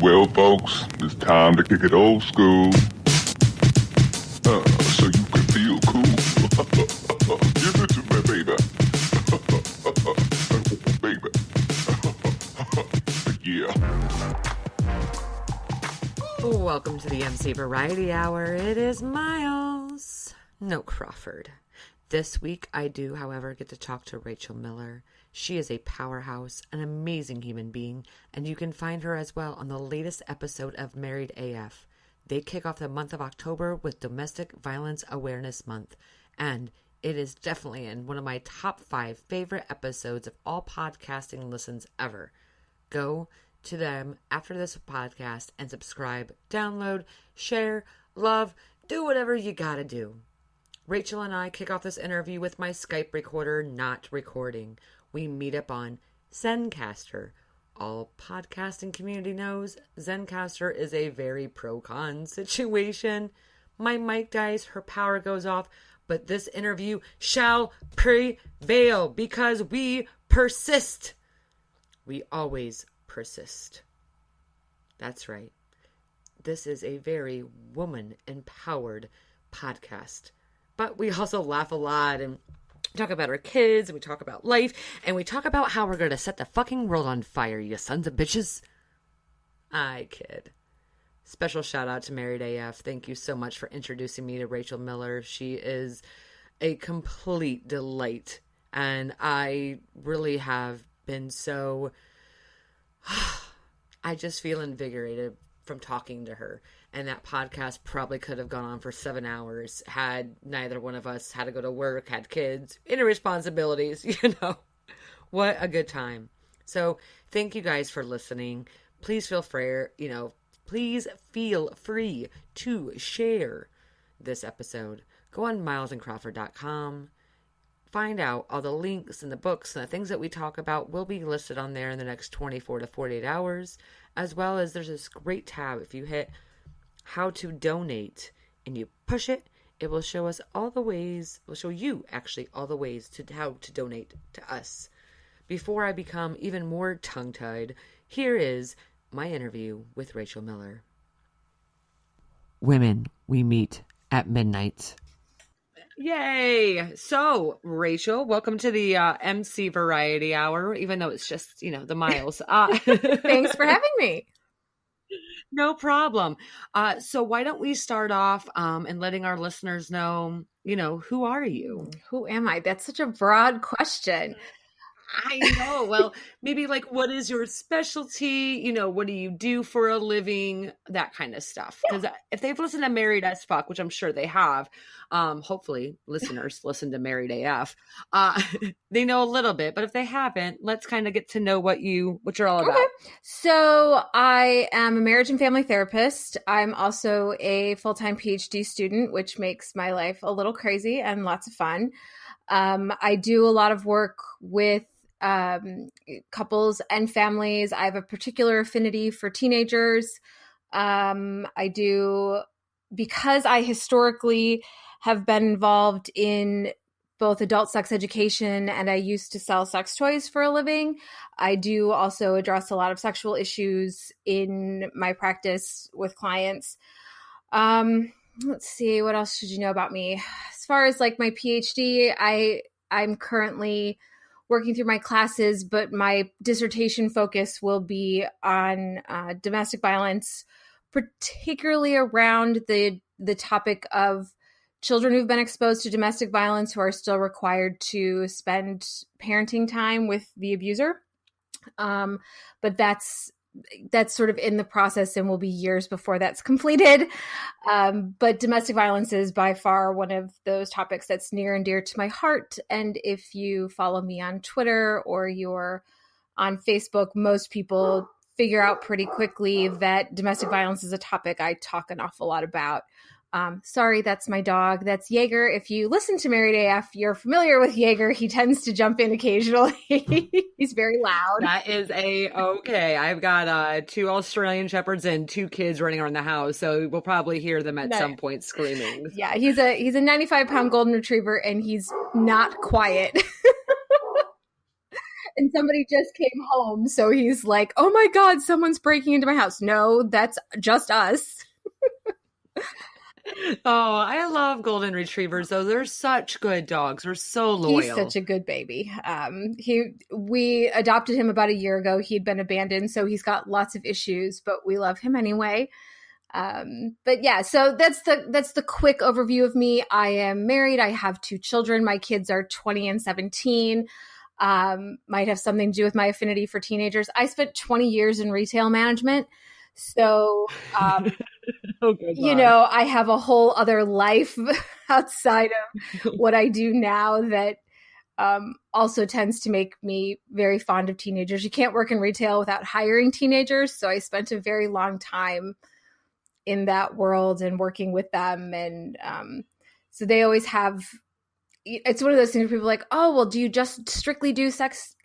Well, folks, it's time to kick it old school. So you can feel cool. Give it to me, baby. Baby. Yeah. Welcome to the MC Variety Hour. It is Miles. No, Crawford. This week I do, however, get to talk to Rachel Miller. She is a powerhouse, an amazing human being, and you can find her as well on the latest episode of Married AF. They kick off the month of October with Domestic Violence Awareness Month, and it is definitely in one of my top 5 favorite episodes of all podcasting listens ever. Go to them after this podcast and subscribe, download, share, love, do whatever you gotta do. Rachel and I kick off this interview with my Skype recorder not recording. We meet up on Zencastr. All podcasting community knows Zencastr is a very pro-con situation. My mic dies, her power goes off, but this interview shall prevail because we persist. We always persist. That's right. This is a very woman-empowered podcast. But we also laugh a lot and talk about our kids, and we talk about life, and we talk about how we're going to set the fucking world on fire, you sons of bitches. I kid. Special shout out to Married AF. Thank you so much for introducing me to Rachel Miller. She is a complete delight, and I really have been so... I just feel invigorated from talking to her. And that podcast probably could have gone on for 7 hours had neither one of us had to go to work, had kids, any responsibilities, you know. What a good time. So thank you guys for listening. Please feel free, to share this episode. Go on milesandcrawford.com. Find out all the links and the books and the things that we talk about will be listed on there in the next 24 to 48 hours. As well as there's this great tab. If you hit how to donate and you push it, it will show us all the ways, will show you actually all the ways to how to donate to us. Before I become even more tongue-tied, here is my interview with Rachel Miller. Women we meet at midnight. Yay! So, Rachel, welcome to the MC Variety Hour, even though it's just, the Miles. Thanks for having me. No problem. So why don't we start off and letting our listeners know, who are you? Who am I? That's such a broad question. I know. Well, maybe what is your specialty? What do you do for a living? That kind of stuff. Because if they've listened to Married as Fuck, which I'm sure they have, hopefully listeners listen to Married AF, they know a little bit. But if they haven't, let's kind of get to know what you're all about. Okay. So I am a marriage and family therapist. I'm also a full-time PhD student, which makes my life a little crazy and lots of fun. I do a lot of work with couples and families. I have a particular affinity for teenagers. I do, because I historically have been involved in both adult sex education and I used to sell sex toys for a living. I do also address a lot of sexual issues in my practice with clients. Let's see, what else should you know about me? As far as my PhD, I'm currently working through my classes, but my dissertation focus will be on domestic violence, particularly around the topic of children who've been exposed to domestic violence who are still required to spend parenting time with the abuser. But that's sort of in the process and will be years before that's completed. But domestic violence is by far one of those topics that's near and dear to my heart. And if you follow me on Twitter or you're on Facebook, most people figure out pretty quickly that domestic violence is a topic I talk an awful lot about. Sorry, that's my dog. That's Jaeger. If you listen to Married AF, you're familiar with Jaeger. He tends to jump in occasionally. He's very loud. That is okay. I've got 2 Australian Shepherds and 2 kids running around the house, so we'll probably hear them at some point screaming. Yeah, he's a 95-pound golden retriever, and he's not quiet. and somebody just came home. So he's like, oh my God, someone's breaking into my house. No, that's just us. Oh, I love golden retrievers though. They're such good dogs. They're so loyal. He's such a good baby. We adopted him about a year ago. He'd been abandoned, so he's got lots of issues, but we love him anyway. But yeah, so that's the quick overview of me. I am married. I have 2 children. My kids are 20 and 17. Might have something to do with my affinity for teenagers. I spent 20 years in retail management. So, Oh, good you luck. know, I have a whole other life outside of what I do now that also tends to make me very fond of teenagers. You can't work in retail without hiring teenagers. So I spent a very long time in that world and working with them. And so they always have, it's one of those things where people are like, oh, well, do you just strictly do sex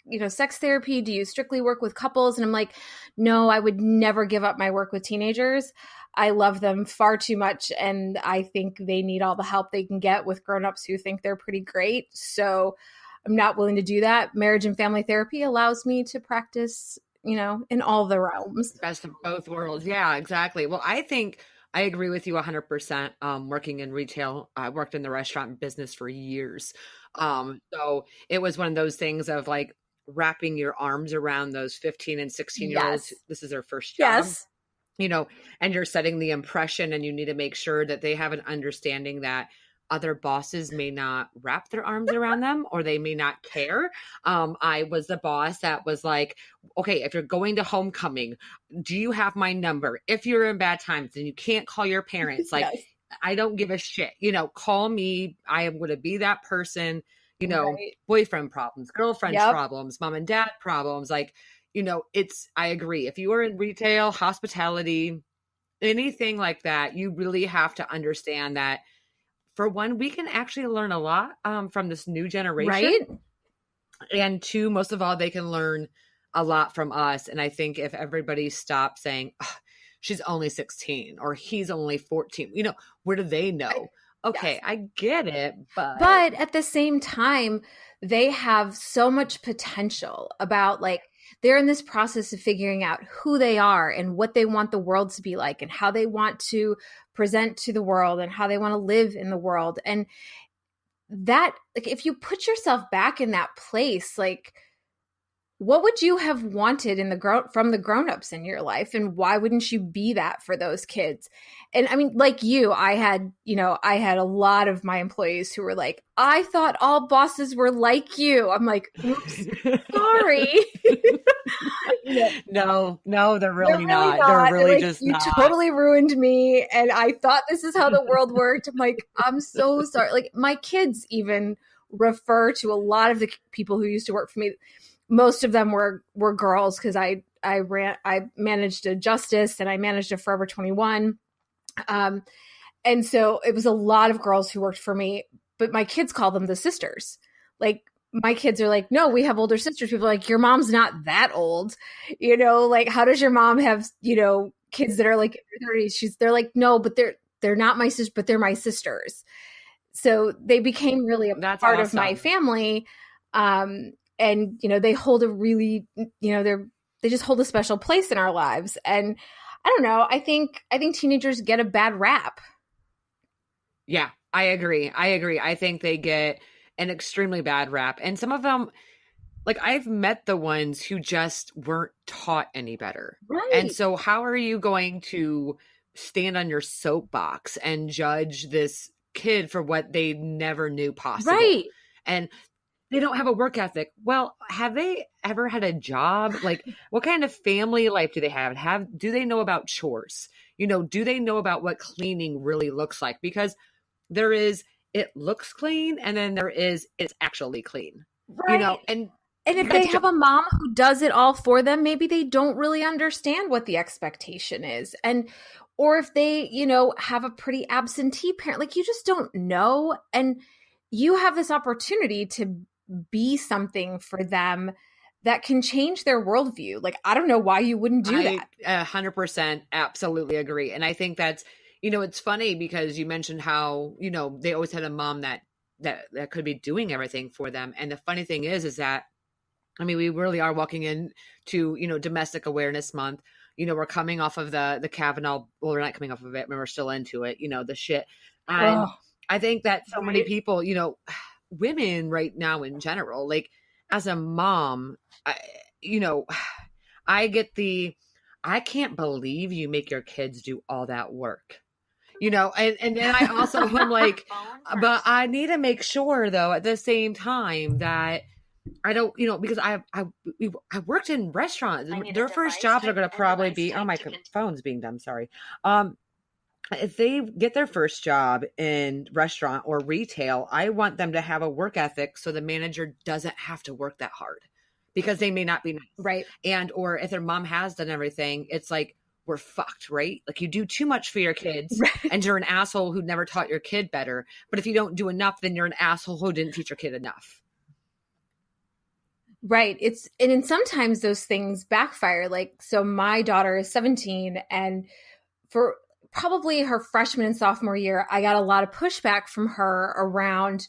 therapy? Do you strictly work with couples? And I'm like, no, I would never give up my work with teenagers. I love them far too much. And I think they need all the help they can get with grownups who think they're pretty great. So I'm not willing to do that. Marriage and family therapy allows me to practice, in all the realms. Best of both worlds. Yeah, exactly. Well, I think I agree with you 100%. Working in retail, I worked in the restaurant business for years. So it was one of those things of like wrapping your arms around those 15 and 16-year-olds. Yes. This is their first job. Yes. And you're setting the impression, and you need to make sure that they have an understanding that other bosses may not wrap their arms around them, or they may not care. I was the boss that was like, okay, if you're going to homecoming, do you have my number? If you're in bad times and you can't call your parents, like, Yes. I don't give a shit, call me. I am going to be that person, Right. boyfriend problems, girlfriend Yep. problems, mom and dad problems. Like, I agree. If you are in retail, hospitality, anything like that, you really have to understand that, for one, we can actually learn a lot from this new generation. Right. And 2, most of all, they can learn a lot from us. And I think if everybody stops saying, oh, she's only 16 or he's only 14, where do they know? Okay, Yes. I get it. But at the same time, they have so much potential about, like, they're in this process of figuring out who they are and what they want the world to be like and how they want to present to the world and how they want to live in the world. And that, like, if you put yourself back in that place, like, what would you have wanted from the grownups in your life? And why wouldn't you be that for those kids? And I mean, like you, I had a lot of my employees who were like, I thought all bosses were like you. I'm like, oops, sorry. No, they're really not. not. They're really Like, just you not. totally ruined me. And I thought this is how the world worked. I'm like, I'm so sorry. Like, my kids even refer to a lot of the people who used to work for me. Most of them were girls, because I managed a Justice and I managed a Forever 21. And so it was a lot of girls who worked for me, but my kids call them the sisters. Like, my kids are like, no, we have older sisters. People are like, your mom's not that old. Like, how does your mom have, kids that are like in their 30s? They're like, no, but they're not my sisters, but they're my sisters. So they became really a That's part awesome. of my family. And, they hold a really, they just hold a special place in our lives. And I don't know, I think teenagers get a bad rap. Yeah, I agree. I think they get an extremely bad rap. And some of them, like, I've met the ones who just weren't taught any better. Right. And so how are you going to stand on your soapbox and judge this kid for what they never knew possible? Right. And they don't have a work ethic. Well, have they ever had a job? Like, what kind of family life do they have? Do they know about chores? Do they know about what cleaning really looks like? Because there is, it looks clean, and then there is, it's actually clean. Right. And if they have a mom who does it all for them, maybe they don't really understand what the expectation is. Or if they, have a pretty absentee parent, like, you just don't know. And you have this opportunity to be something for them that can change their worldview. Like, I don't know why you wouldn't do that. 100% absolutely agree. And I think that's, it's funny because you mentioned how, they always had a mom that could be doing everything for them. And the funny thing is that I mean, we really are walking into, Domestic Awareness Month. We're coming off of the Kavanaugh. Well, we're not coming off of it, but we're still into it, the shit. And I think that so many people, women right now in general, like as a mom, I get I can't believe you make your kids do all that work. And then I also am like, but I need to make sure though, at the same time that I don't, because I worked in restaurants. Their first jobs are going to probably be, oh, my phone's being dumb. Sorry. If they get their first job in restaurant or retail, I want them to have a work ethic so the manager doesn't have to work that hard because they may not be nice. Right. And, or if their mom has done everything, it's like, we're fucked, right? Like you do too much for your kids and you're an asshole who never taught your kid better. But if you don't do enough, then you're an asshole who didn't teach your kid enough. Right. And sometimes those things backfire. Like, so my daughter is 17 and for probably her freshman and sophomore year, I got a lot of pushback from her around,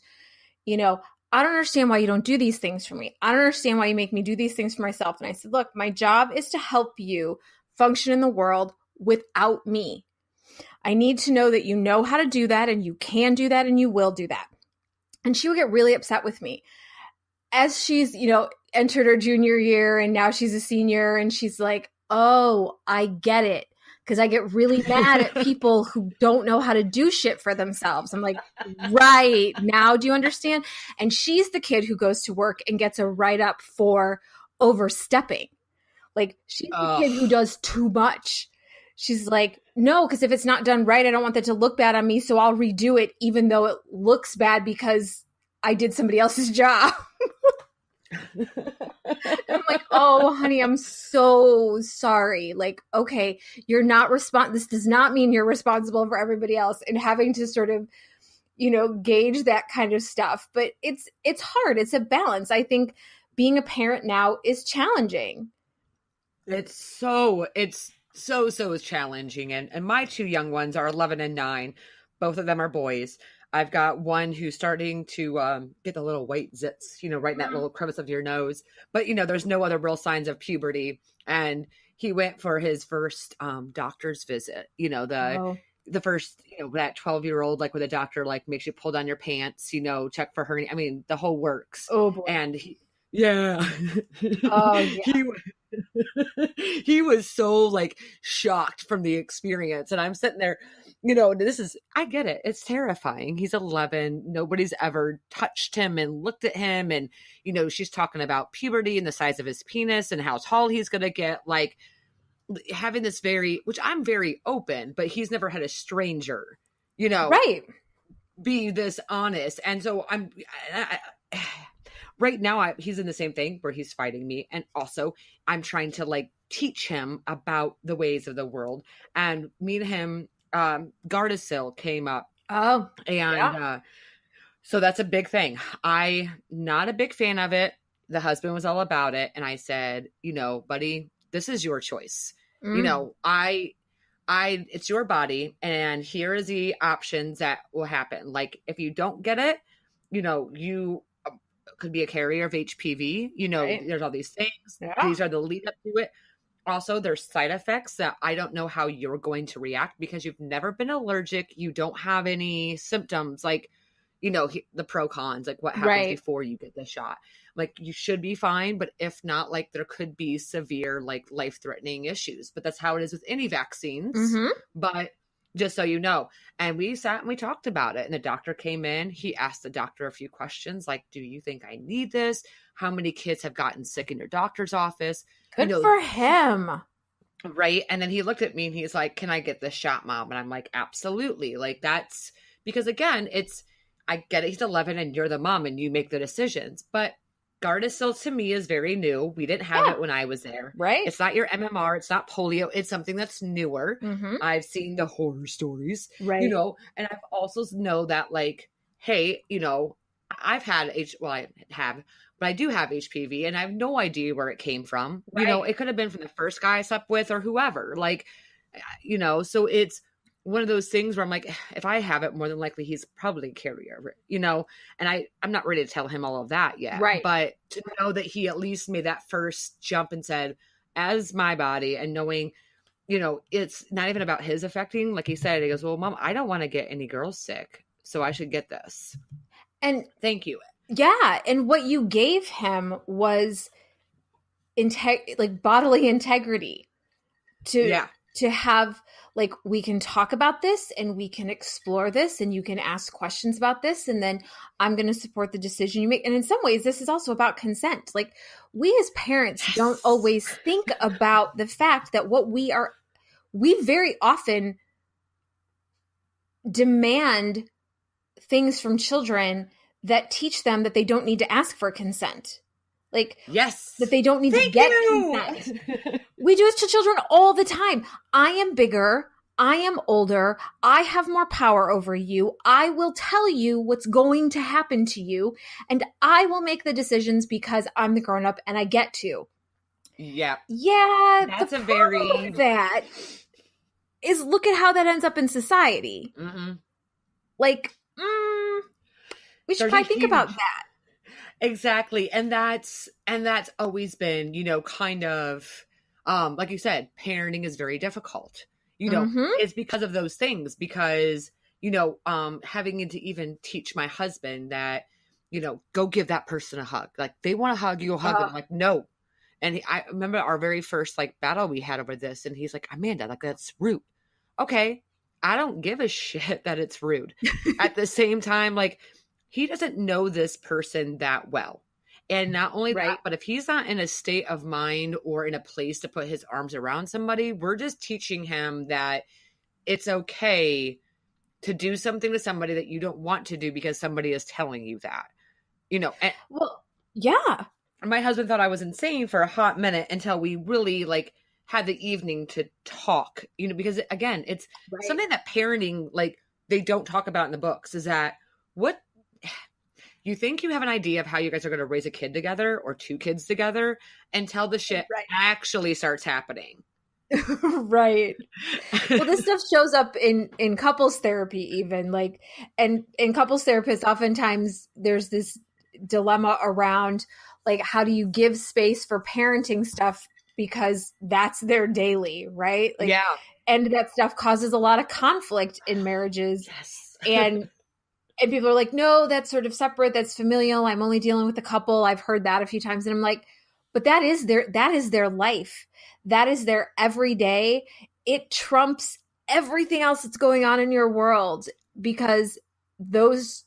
I don't understand why you don't do these things for me. I don't understand why you make me do these things for myself. And I said, look, my job is to help you function in the world without me. I need to know that you know how to do that and you can do that and you will do that. And she would get really upset with me. As she's, entered her junior year and now she's a senior and she's like, oh, I get it. Because I get really mad at people who don't know how to do shit for themselves. I'm like, right, now do you understand? And she's the kid who goes to work and gets a write-up for overstepping. Like, she's the kid who does too much. She's like, no, because if it's not done right, I don't want that to look bad on me, so I'll redo it even though it looks bad because I did somebody else's job. I'm like, oh, honey, I'm so sorry. Like, okay, you're not this does not mean you're responsible for everybody else, and having to sort of, gauge that kind of stuff. But it's hard. It's a balance. I think being a parent now is challenging. It's so challenging. And my two young ones are 11 and 9. Both of them are boys. I've got one who's starting to get the little white zits, right in that little crevice of your nose. But, there's no other real signs of puberty. And he went for his first doctor's visit, the first, that 12-year-old, like with a doctor, like makes you pull down your pants, check for hernia. I mean, the whole works. Oh, boy. And yeah. Oh, yeah. He was so like shocked from the experience. And I'm sitting there, I get it. It's terrifying. He's 11. Nobody's ever touched him and looked at him. And, she's talking about puberty and the size of his penis and how tall he's going to get. Like having this which I'm very open, but he's never had a stranger, right, be this honest. And so right now he's in the same thing where he's fighting me. And also I'm trying to like teach him about the ways of the world. And me and him, Gardasil came up. Oh, and yeah. So that's a big thing. I not a big fan of it. The husband was all about it. And I said, buddy, this is your choice. It's your body. And here is the options that will happen. Like if you don't get it, you could be a carrier of HPV. Right. There's all these things. Yeah. These are the lead up to it. Also, there's side effects that I don't know how you're going to react because you've never been allergic. You don't have any symptoms like, the pro cons, like what happens before you get the shot. Like you should be fine, but if not, like there could be severe, like life-threatening issues. But that's how it is with any vaccines. Mm-hmm. But just so you know. And we sat and we talked about it. And the doctor came in. He asked the doctor a few questions like, do you think I need this? How many kids have gotten sick in your doctor's office? Good for him. Right. And then he looked at me and he's like, can I get this shot, Mom? And I'm like, absolutely. Like that's because again, I get it. He's 11 and you're the mom and you make the decisions. But Gardasil to me is very new. We didn't have it when I was there. Right. It's not your MMR. It's not polio. It's something that's newer. Mm-hmm. I've seen the horror stories, right. And I've also know that like, hey, I've had but I do have HPV and I have no idea where it came from. Right. It could have been from the first guy I slept with or whoever, like, so one of those things where I'm like, if I have it, more than likely he's probably a carrier, you know? And I'm not ready to tell him all of that yet. Right. But to know that he at least made that first jump and said, as my body, and knowing, you know, it's not even about his affecting, like he said, he goes, well, Mom, I don't want to get any girls sick, so I should get this. And thank you. Yeah. And what you gave him was like bodily integrity to have, like, we can talk about this and we can explore this and you can ask questions about this. And then I'm going to support the decision you make. And in some ways, this is also about consent. Like, we as parents don't always think about the fact that we very often demand things from children that teach them that they don't need to ask for consent. Like, yes, that they don't need to get consent. We do it to children all the time. I am bigger. I am older. I have more power over you. I will tell you what's going to happen to you. And I will make the decisions because I'm the grown up and I get to. Yeah. Yeah. That's the problem with that is, look at how that ends up in society. Mm-hmm. Like, we should probably think about that. Exactly. And that's always been, you know, kind of, like you said, parenting is very difficult. You know, it's because of those things, because, you know, having to even teach my husband that, you know, go give that person a hug. Like, they want to hug you, hug them. I'm like, no. And I remember our very first like battle we had over this. And he's like, Amanda, like, that's rude. Okay. I don't give a shit that it's rude. At the same time, like, he doesn't know this person that well. And not only that, but if he's not in a state of mind or in a place to put his arms around somebody, we're just teaching him that it's okay to do something to somebody that you don't want to do because somebody is telling you that, you know. And, well, yeah. My husband thought I was insane for a hot minute until we really like had the evening to talk, you know, because again, it's something that parenting, like, they don't talk about in the books, is that what you think you have an idea of how you guys are going to raise a kid together or two kids together until the shit actually starts happening. Right. Well, this stuff shows up in couples therapy, even, like, and in couples therapists, oftentimes there's this dilemma around, like, how do you give space for parenting stuff because that's their daily, right? Like, yeah. And that stuff causes a lot of conflict in marriages. Yes. And people are like, no, that's sort of separate. That's familial. I'm only dealing with a couple. I've heard that a few times. And I'm like, but that is their life. That is their everyday. It trumps everything else that's going on in your world, because those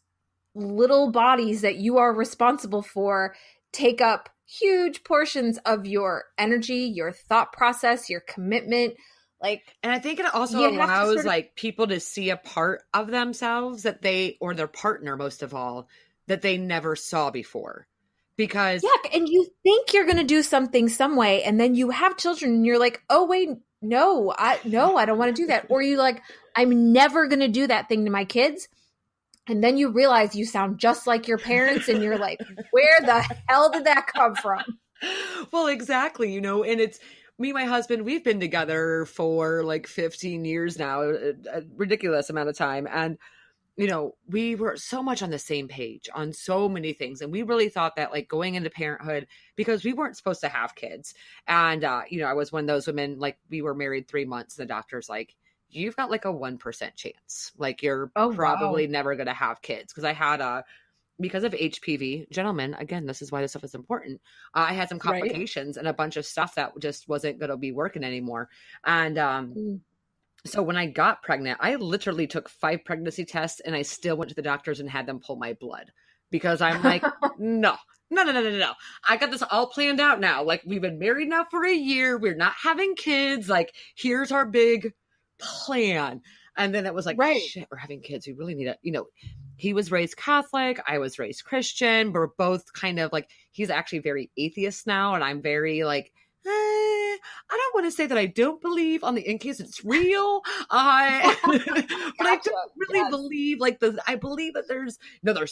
little bodies that you are responsible for take up huge portions of your energy, your thought process, your commitment. Like, and I think it also allows like people to see a part of themselves that they, or their partner most of all, that they never saw before. Because and you think you're going to do something some way, and then you have children and you're like, oh wait, no, I don't want to do that. Or you like, I'm never going to do that thing to my kids. And then you realize you sound just like your parents, and you're like, where the hell did that come from? Well, exactly. You know, and it's me and my husband, we've been together for like 15 years now, a ridiculous amount of time. And, you know, we were so much on the same page on so many things. And we really thought that, like, going into parenthood, because we weren't supposed to have kids. And, you know, I was one of those women, like, we were married 3 months. And the doctor's like, you've got like a 1% chance. Like, you're probably never going to have kids. Because I had because of HPV, gentlemen, again, this is why this stuff is important. I had some complications and a bunch of stuff that just wasn't going to be working anymore. And so when I got pregnant, I literally took 5 pregnancy tests, and I still went to the doctors and had them pull my blood, because I'm like, no. I got this all planned out now. Like, we've been married now for a year. We're not having kids. Like, here's our big plan. And then it was like, shit, we're having kids. We really need it. You know, he was raised Catholic. I was raised Christian. We're both kind of like, he's actually very atheist now. And I'm very like, I don't want to say that I don't believe on the in case it's real. But I don't really believe like I believe that there's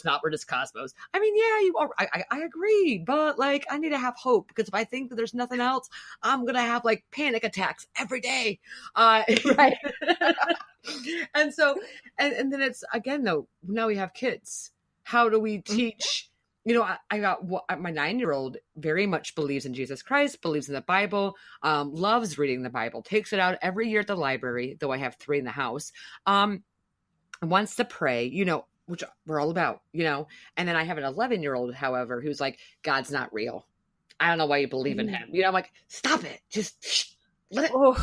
not. We're just cosmos. I mean, yeah, you are. I agree, but like, I need to have hope, because if I think that there's nothing else, I'm gonna have like panic attacks every day. And so, and then it's again, though, now we have kids. How do we teach? You know, I got my 9-year-old very much believes in Jesus Christ, believes in the Bible, loves reading the Bible, takes it out every year at the library, though I have 3 in the house, wants to pray, you know, which we're all about, you know. And then I have an 11-year-old, however, who's like, God's not real. I don't know why you believe in him. You know, I'm like, stop it. Just let it.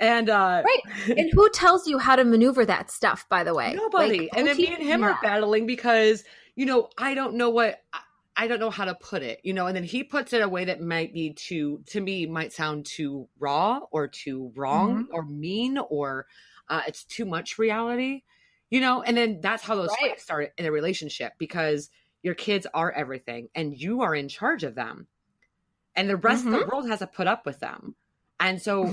And right. And who tells you how to maneuver that stuff, by the way? Nobody. Like, and then me and him are battling because, you know, I don't know how to put it, you know, and then he puts it a way that might be to me, might sound too raw or too wrong or mean, or it's too much reality, you know, and then that's how those fights start in a relationship, because your kids are everything and you are in charge of them. And the rest of the world has to put up with them. And so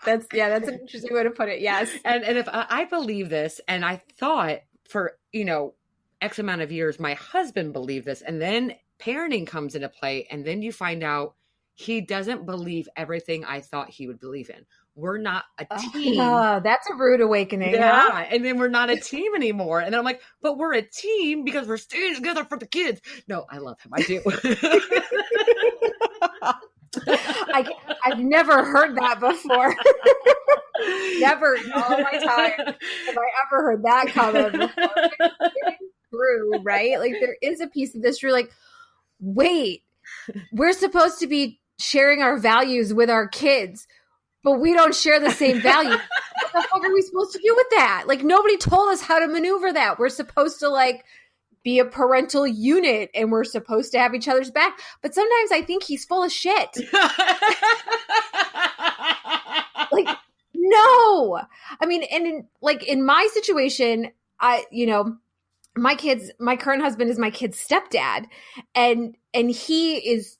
that's an interesting way to put it. Yes. And if I believe this, and I thought for, you know, X amount of years, my husband believed this, and then parenting comes into play. And then you find out he doesn't believe everything I thought he would believe in. We're not a team. That's a rude awakening. Yeah. Huh? And then we're not a team anymore. And then I'm like, but we're a team because we're staying together for the kids. No, I love him. I do. I've never heard that before. Never in all my time have I ever heard that comment before. It's true, right? Like, there is a piece of this. You're like, wait, we're supposed to be sharing our values with our kids, but we don't share the same value. What the fuck are we supposed to do with that? Like, nobody told us how to maneuver that. We're supposed to, like, be a parental unit, and we're supposed to have each other's back. But sometimes I think he's full of shit. Like, no. I mean, and in my situation, my current husband is my kid's stepdad, and he is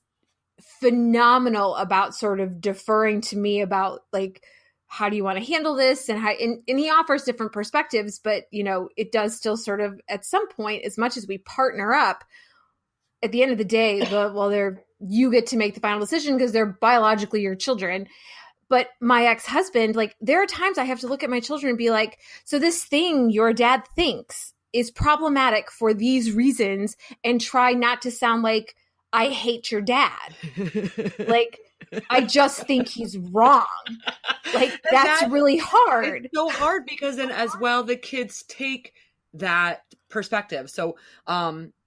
phenomenal about sort of deferring to me about, like, how do you want to handle this? And he offers different perspectives, but, you know, it does still sort of, at some point, as much as we partner up, at the end of the day, you get to make the final decision because they're biologically your children. But my ex-husband, like, there are times I have to look at my children and be like, so this thing your dad thinks is problematic for these reasons, and try not to sound like I hate your dad. Like, I just think he's wrong. Like, that's really hard. It's so hard because then as well, the kids take that perspective. So,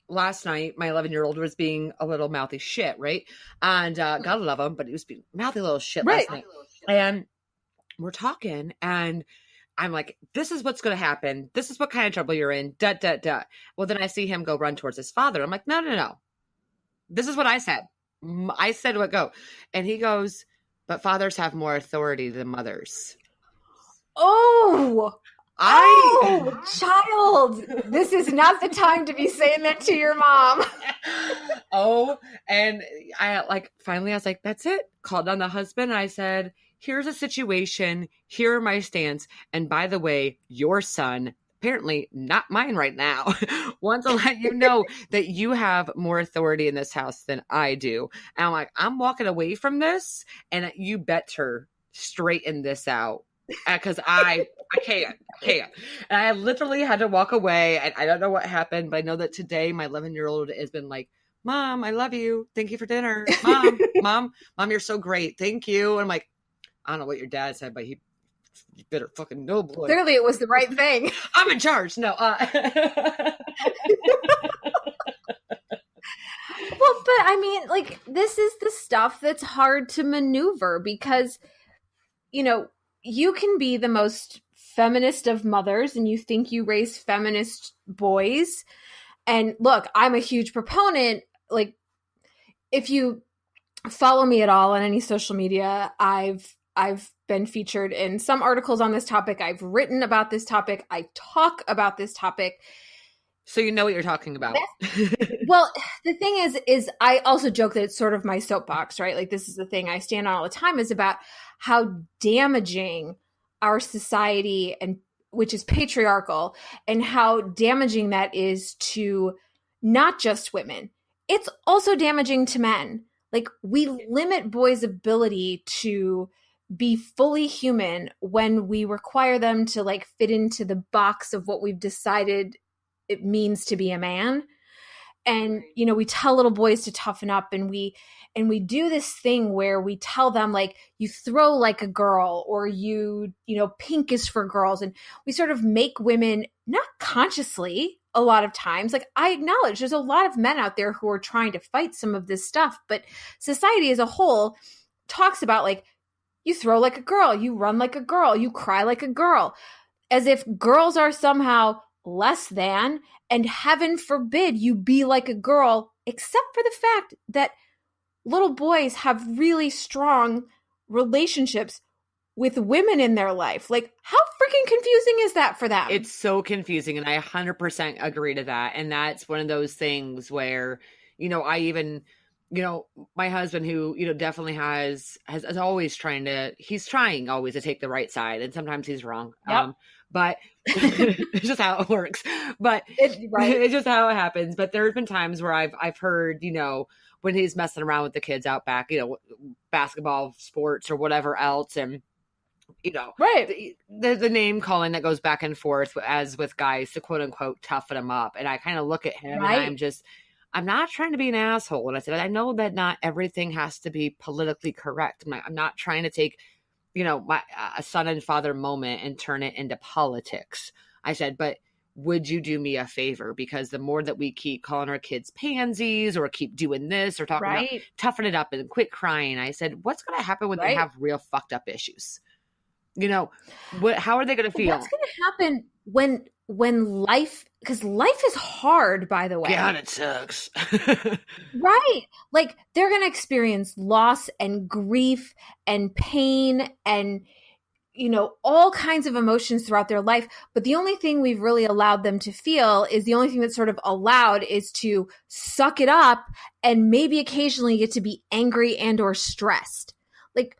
last night, my 11-year-old was being a little mouthy shit, right? And gotta love him, but he was being mouthy little shit last night. And we're talking, and I'm like, this is what's going to happen. This is what kind of trouble you're in. Well, then I see him go run towards his father. I'm like, no. This is what I said. I said what go. And he goes, but fathers have more authority than mothers. Oh, child, this is not the time to be saying that to your mom. And finally I was like, that's it. Called on the husband. And I said, here's a situation. Here are my stance. And by the way, your son, apparently not mine right now, wants to let you know that you have more authority in this house than I do. And I'm like, I'm walking away from this, and you better straighten this out. Because I can't. And I literally had to walk away, and I don't know what happened, but I know that today my 11-year-old has been like, Mom, I love you. Thank you for dinner. Mom, you're so great. Thank you. And I'm like, I don't know what your dad said, but you better fucking know, boy. Clearly it was the right thing. I'm in charge. No. Well, but I mean, like, this is the stuff that's hard to maneuver because, you know, you can be the most feminist of mothers and you think you raise feminist boys. And look, I'm a huge proponent. Like, if you follow me at all on any social media, I've been featured in some articles on this topic. I've written about this topic. I talk about this topic. So you know what you're talking about. Well, the thing is I also joke that it's sort of my soapbox, right? Like, this is the thing I stand on all the time, is about how damaging our society, and which is patriarchal, and how damaging that is to not just women. It's also damaging to men. Like, we limit boys' ability to be fully human when we require them to like fit into the box of what we've decided it means to be a man. And you know, we tell little boys to toughen up, and we do this thing where we tell them like, you throw like a girl, or you know, pink is for girls, and we sort of make women, not consciously a lot of times, like I acknowledge there's a lot of men out there who are trying to fight some of this stuff, but society as a whole talks about like, you throw like a girl, you run like a girl, you cry like a girl, as if girls are somehow less than, and heaven forbid you be like a girl, except for the fact that little boys have really strong relationships with women in their life. Like, how freaking confusing is that for them? It's so confusing, and I 100% agree to that. And that's one of those things where, you know, I even, you know, my husband, who, you know, definitely has always he's trying always to take the right side, and sometimes he's wrong. Yep. But it's just how it works. But it's just how it happens. But there's been times where I've heard, you know, when he's messing around with the kids out back, you know, basketball, sports, or whatever else, and you know, the name calling that goes back and forth as with guys to quote unquote toughen them up. And I kind of look at him and I'm not trying to be an asshole. And I said, I know that not everything has to be politically correct. I'm not trying to take, you know, a son and father moment and turn it into politics. I said, but would you do me a favor? Because the more that we keep calling our kids pansies, or keep doing this, or talking about toughen it up and quit crying, I said, what's going to happen when they have real fucked up issues? You know, how are they going to feel? What's going to happen when life, because life is hard, by the way. God, it sucks. Right. Like, they're going to experience loss and grief and pain and, you know, all kinds of emotions throughout their life. But the only thing we've really allowed them to feel is, the only thing that's sort of allowed is to suck it up and maybe occasionally get to be angry and or stressed. Like,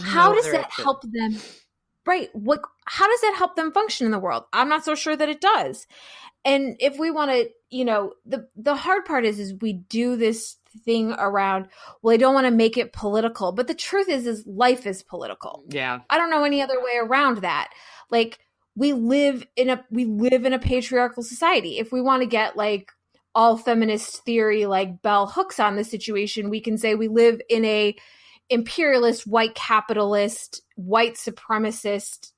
how does that help them? Right. How does that help them function in the world? I'm not so sure that it does. And if we want to, you know, the hard part is we do this thing around, well, I don't want to make it political, but the truth is life is political. Yeah. I don't know any other way around that. Like, we live in a patriarchal society. If we want to get like all feminist theory, like bell hooks on the situation, we can say we live in a imperialist, white capitalist, white supremacist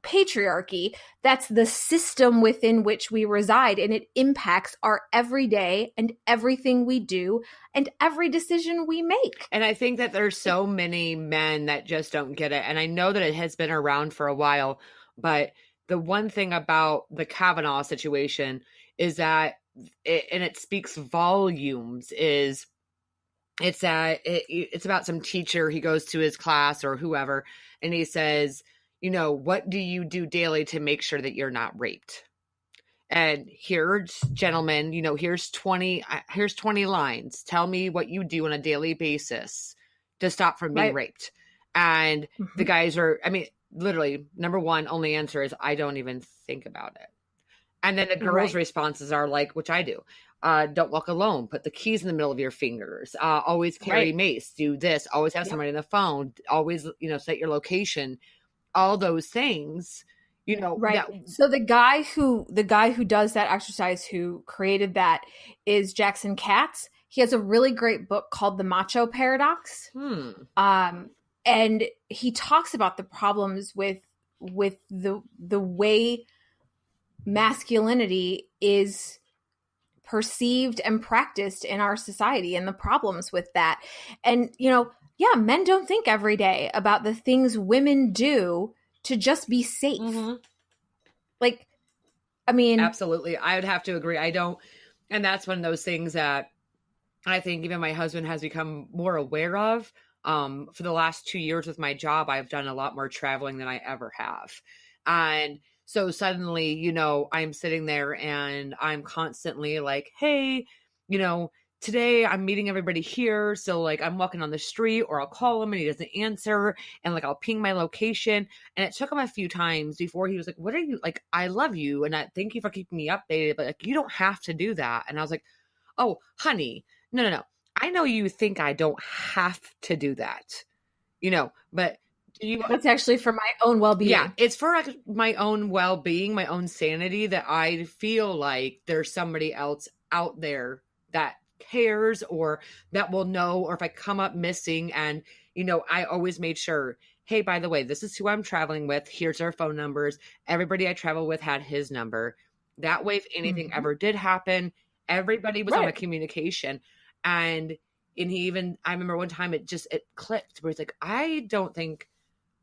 patriarchy. That's the system within which we reside, and it impacts our everyday and everything we do and every decision we make. And I think that there's so many men that just don't get it. And I know that it has been around for a while, but the one thing about the Kavanaugh situation is that it speaks volumes, is it's about some teacher. He goes to his class or whoever, and he says, you know, what do you do daily to make sure that you're not raped? And here's, gentlemen, you know, here's 20 lines. Tell me what you do on a daily basis to stop from being raped. And the guys are, I mean, literally, number one, only answer is, I don't even think about it. And then the girls' responses are like, which I do. Don't walk alone. Put the keys in the middle of your fingers. Always carry mace. Do this. Always have somebody on the phone. Always, you know, set your location. All those things, you know. So the guy who does that exercise, who created that, is Jackson Katz. He has a really great book called The Macho Paradox. And he talks about the problems with the way masculinity is perceived and practiced in our society, and the problems with that. And, you know, men don't think every day about the things women do to just be safe. Like, I mean, absolutely. I would have to agree. I don't. And that's one of those things that I think even my husband has become more aware of. For the last 2 years with my job, I've done a lot more traveling than I ever have. And so suddenly, you know, I'm sitting there and I'm constantly like, hey, you know, today I'm meeting everybody here. So like, I'm walking on the street, or I'll call him and he doesn't answer. And like, I'll ping my location. And it took him a few times before he was like, what are you, like, I love you. And I thank you for keeping me updated, but like, you don't have to do that. And I was like, oh, honey, no. I know you think I don't have to do that, you know, but That's actually for my own well-being. Yeah, it's for like my own well-being, my own sanity, that I feel like there's somebody else out there that cares or that will know, or if I come up missing. And, I always made sure, hey, by the way, this is who I'm traveling with. Here's our phone numbers. Everybody I travel with had his number. That way, if anything ever did happen, everybody was on a communication. And I remember one time it clicked where he's like, I don't think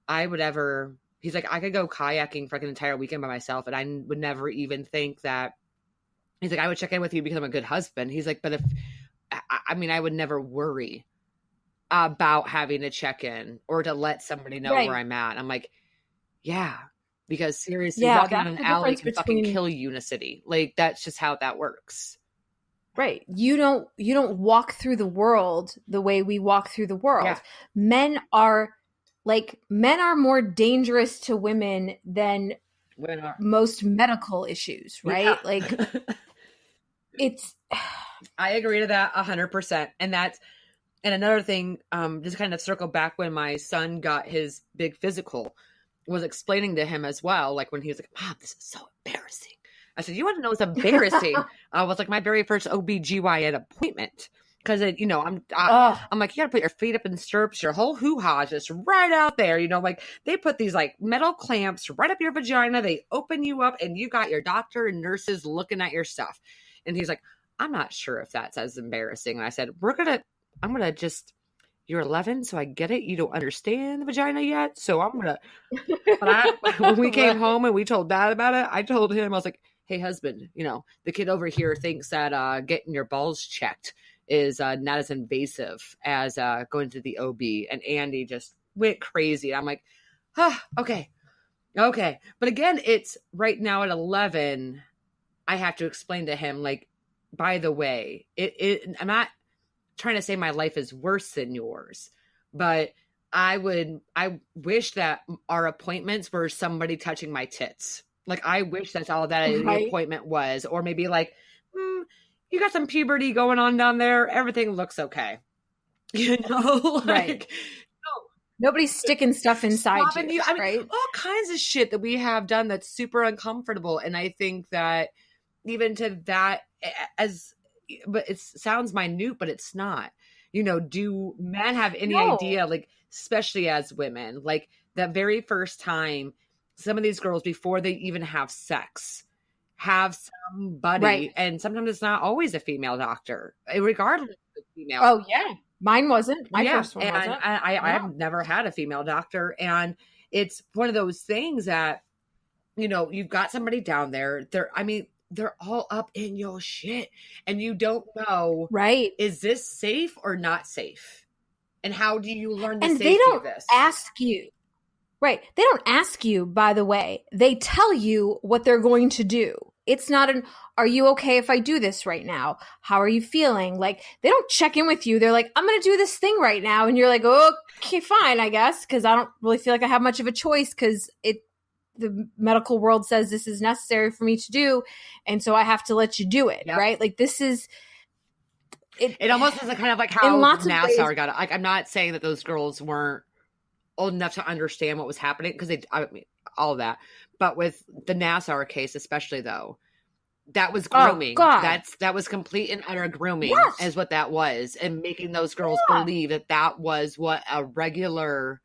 I would ever, he's like, I could go kayaking for like an entire weekend by myself, and I would never even think that, he's like, I would check in with you because I'm a good husband. He's like, but if, I would never worry about having to check in or to let somebody know where I'm at. I'm like, yeah, because seriously, walking down an alley can fucking kill you in a city. Like, that's just how that works. Right. You don't walk through the world the way we walk through the world. Yeah. Men are more dangerous to women than most medical issues, right? Yeah. Like, I agree to that 100%. And another thing, just kind of circle back when my son got his big physical, was explaining to him as well, like when he was like, Mom, this is so embarrassing. I said, you want to know what's embarrassing? I was like, my very first OBGYN appointment. Because, I'm like, you got to put your feet up in stirrups, your whole hoo-ha just right out there. Like they put these like metal clamps right up your vagina. They open you up and you got your doctor and nurses looking at your stuff. And he's like, I'm not sure if that's as embarrassing. And I said, you're 11, so I get it. You don't understand the vagina yet. So when we came home and we told Dad about it, I told him, I was like, hey, husband, the kid over here thinks that getting your balls checked is not as invasive as going to the OB. And Andy just went crazy. I'm like, okay. But again, it's right now at 11, I have to explain to him, like, by the way, I'm not trying to say my life is worse than yours, but I wish that our appointments were somebody touching my tits. Like, I wish that's all that the appointment was. Or maybe like, you got some puberty going on down there. Everything looks okay. Right. Nobody's sticking stuff inside you, right? All kinds of shit that we have done that's super uncomfortable. And I think that even to that, but it sounds minute, but it's not. Do men have any idea, like, especially as women, like that very first time, some of these girls, before they even have sex, have somebody, and sometimes it's not always a female doctor, regardless of the female. Oh yeah, mine wasn't. My first one wasn't. I've never had a female doctor, and it's one of those things that, you've got somebody down there. They're all up in your shit, and you don't know, right? Is this safe or not safe? And how do you learn the safety they don't of this? Ask you. Right. They don't ask you, by the way. They tell you what they're going to do. It's not are you okay if I do this right now? How are you feeling? Like, they don't check in with you. They're like, I'm going to do this thing right now. And you're like, okay, fine, I guess. Because I don't really feel like I have much of a choice, because the medical world says this is necessary for me to do. And so I have to let you do it. Yep. Right. Like, this is. It almost is kind of like how NASAR got it. Like, I'm not saying that those girls weren't old enough to understand what was happening, because all of that, but with the NASAR case especially, though, that was grooming. That was complete and utter grooming. Yes. Is what that was, and making those girls believe that was what a regular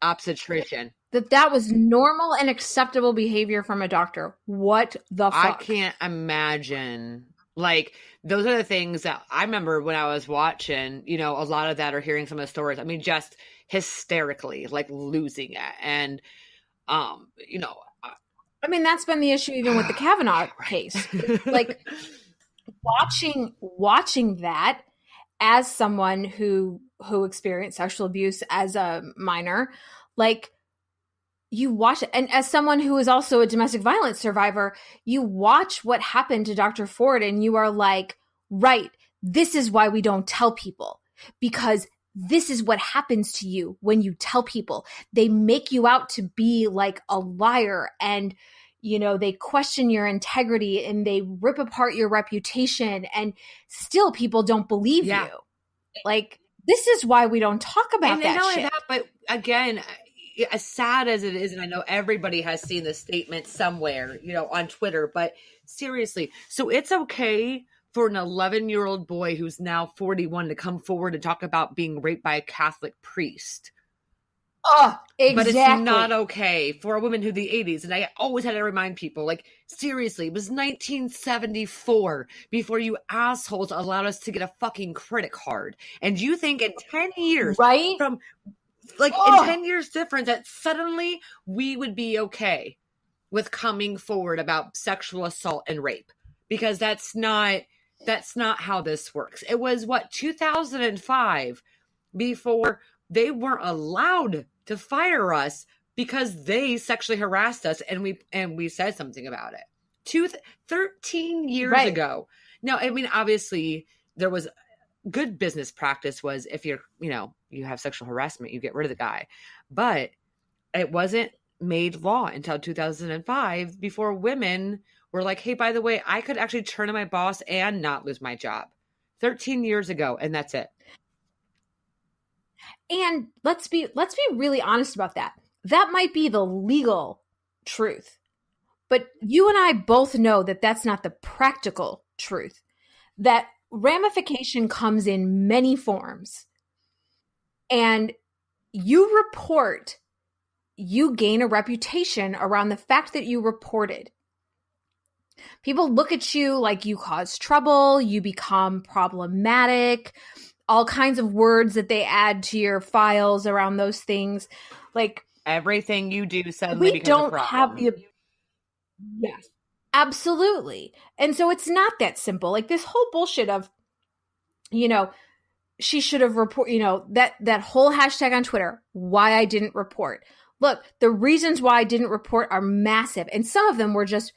obstetrician, that was normal and acceptable behavior from a doctor. What the fuck? I can't imagine. Like, those are the things that I remember when I was watching, a lot of that, or hearing some of the stories. I mean, just hysterically, like, losing it. And, I mean, that's been the issue even with the Kavanaugh case. Like, watching that as someone who experienced sexual abuse as a minor, like, you watch it. And as someone who is also a domestic violence survivor, you watch what happened to Dr. Ford, and you are like, right, this is why we don't tell people, because this is what happens to you when you tell people. They make you out to be like a liar, and, they question your integrity, and they rip apart your reputation, and still people don't believe you. Like, this is why we don't talk about that shit. That, but again, as sad as it is, and I know everybody has seen this statement somewhere, on Twitter, but seriously, so it's okay for an 11-year-old boy who's now 41 to come forward and talk about being raped by a Catholic priest. Oh, exactly. But it's not okay for a woman who the 80s. And I always had to remind people, like, seriously, it was 1974 before you assholes allowed us to get a fucking credit card. And you think in 10 years, right? From like in 10 years difference, that suddenly we would be okay with coming forward about sexual assault and rape? Because that's not how this works. It was 2005 before they weren't allowed to fire us because they sexually harassed us and we said something about it. 13 years ago. Now, I mean, obviously there was good business practice was if you're, you have sexual harassment, you get rid of the guy. But it wasn't made law until 2005 before women were like, hey, by the way, I could actually turn to my boss and not lose my job. 13 years ago, and that's it. And let's be really honest about that. That might be the legal truth. But you and I both know that that's not the practical truth. That ramification comes in many forms. And you report, you gain a reputation around the fact that you reported. People look at you like you cause trouble, you become problematic, all kinds of words that they add to your files around those things. Like everything you do suddenly becomes a problem. Yes, absolutely. And so it's not that simple. Like this whole bullshit of, she should have reported, that whole hashtag on Twitter, why I didn't report. Look, the reasons why I didn't report are massive. And some of them were just,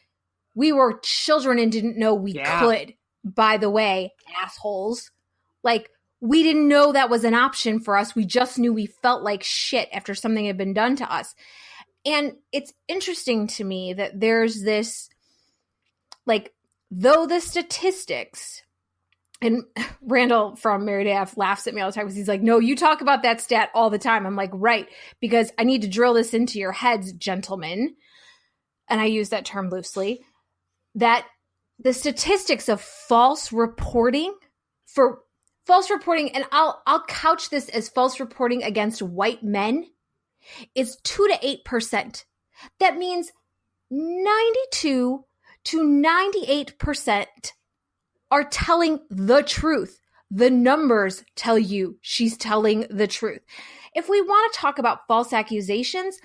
we were children and didn't know we could, by the way, assholes. Like, we didn't know that was an option for us. We just knew we felt like shit after something had been done to us. And it's interesting to me that there's this, like, though the statistics, and Randall from Married AF laughs at me all the time because he's like, no, you talk about that stat all the time. I'm like, right, because I need to drill this into your heads, gentlemen. And I use that term loosely, that the statistics of false reporting, and I'll couch this as false reporting against white men, is 2 to 8%. That means 92 to 98% are telling the truth. The numbers tell you she's telling the truth. If we want to talk about false accusations,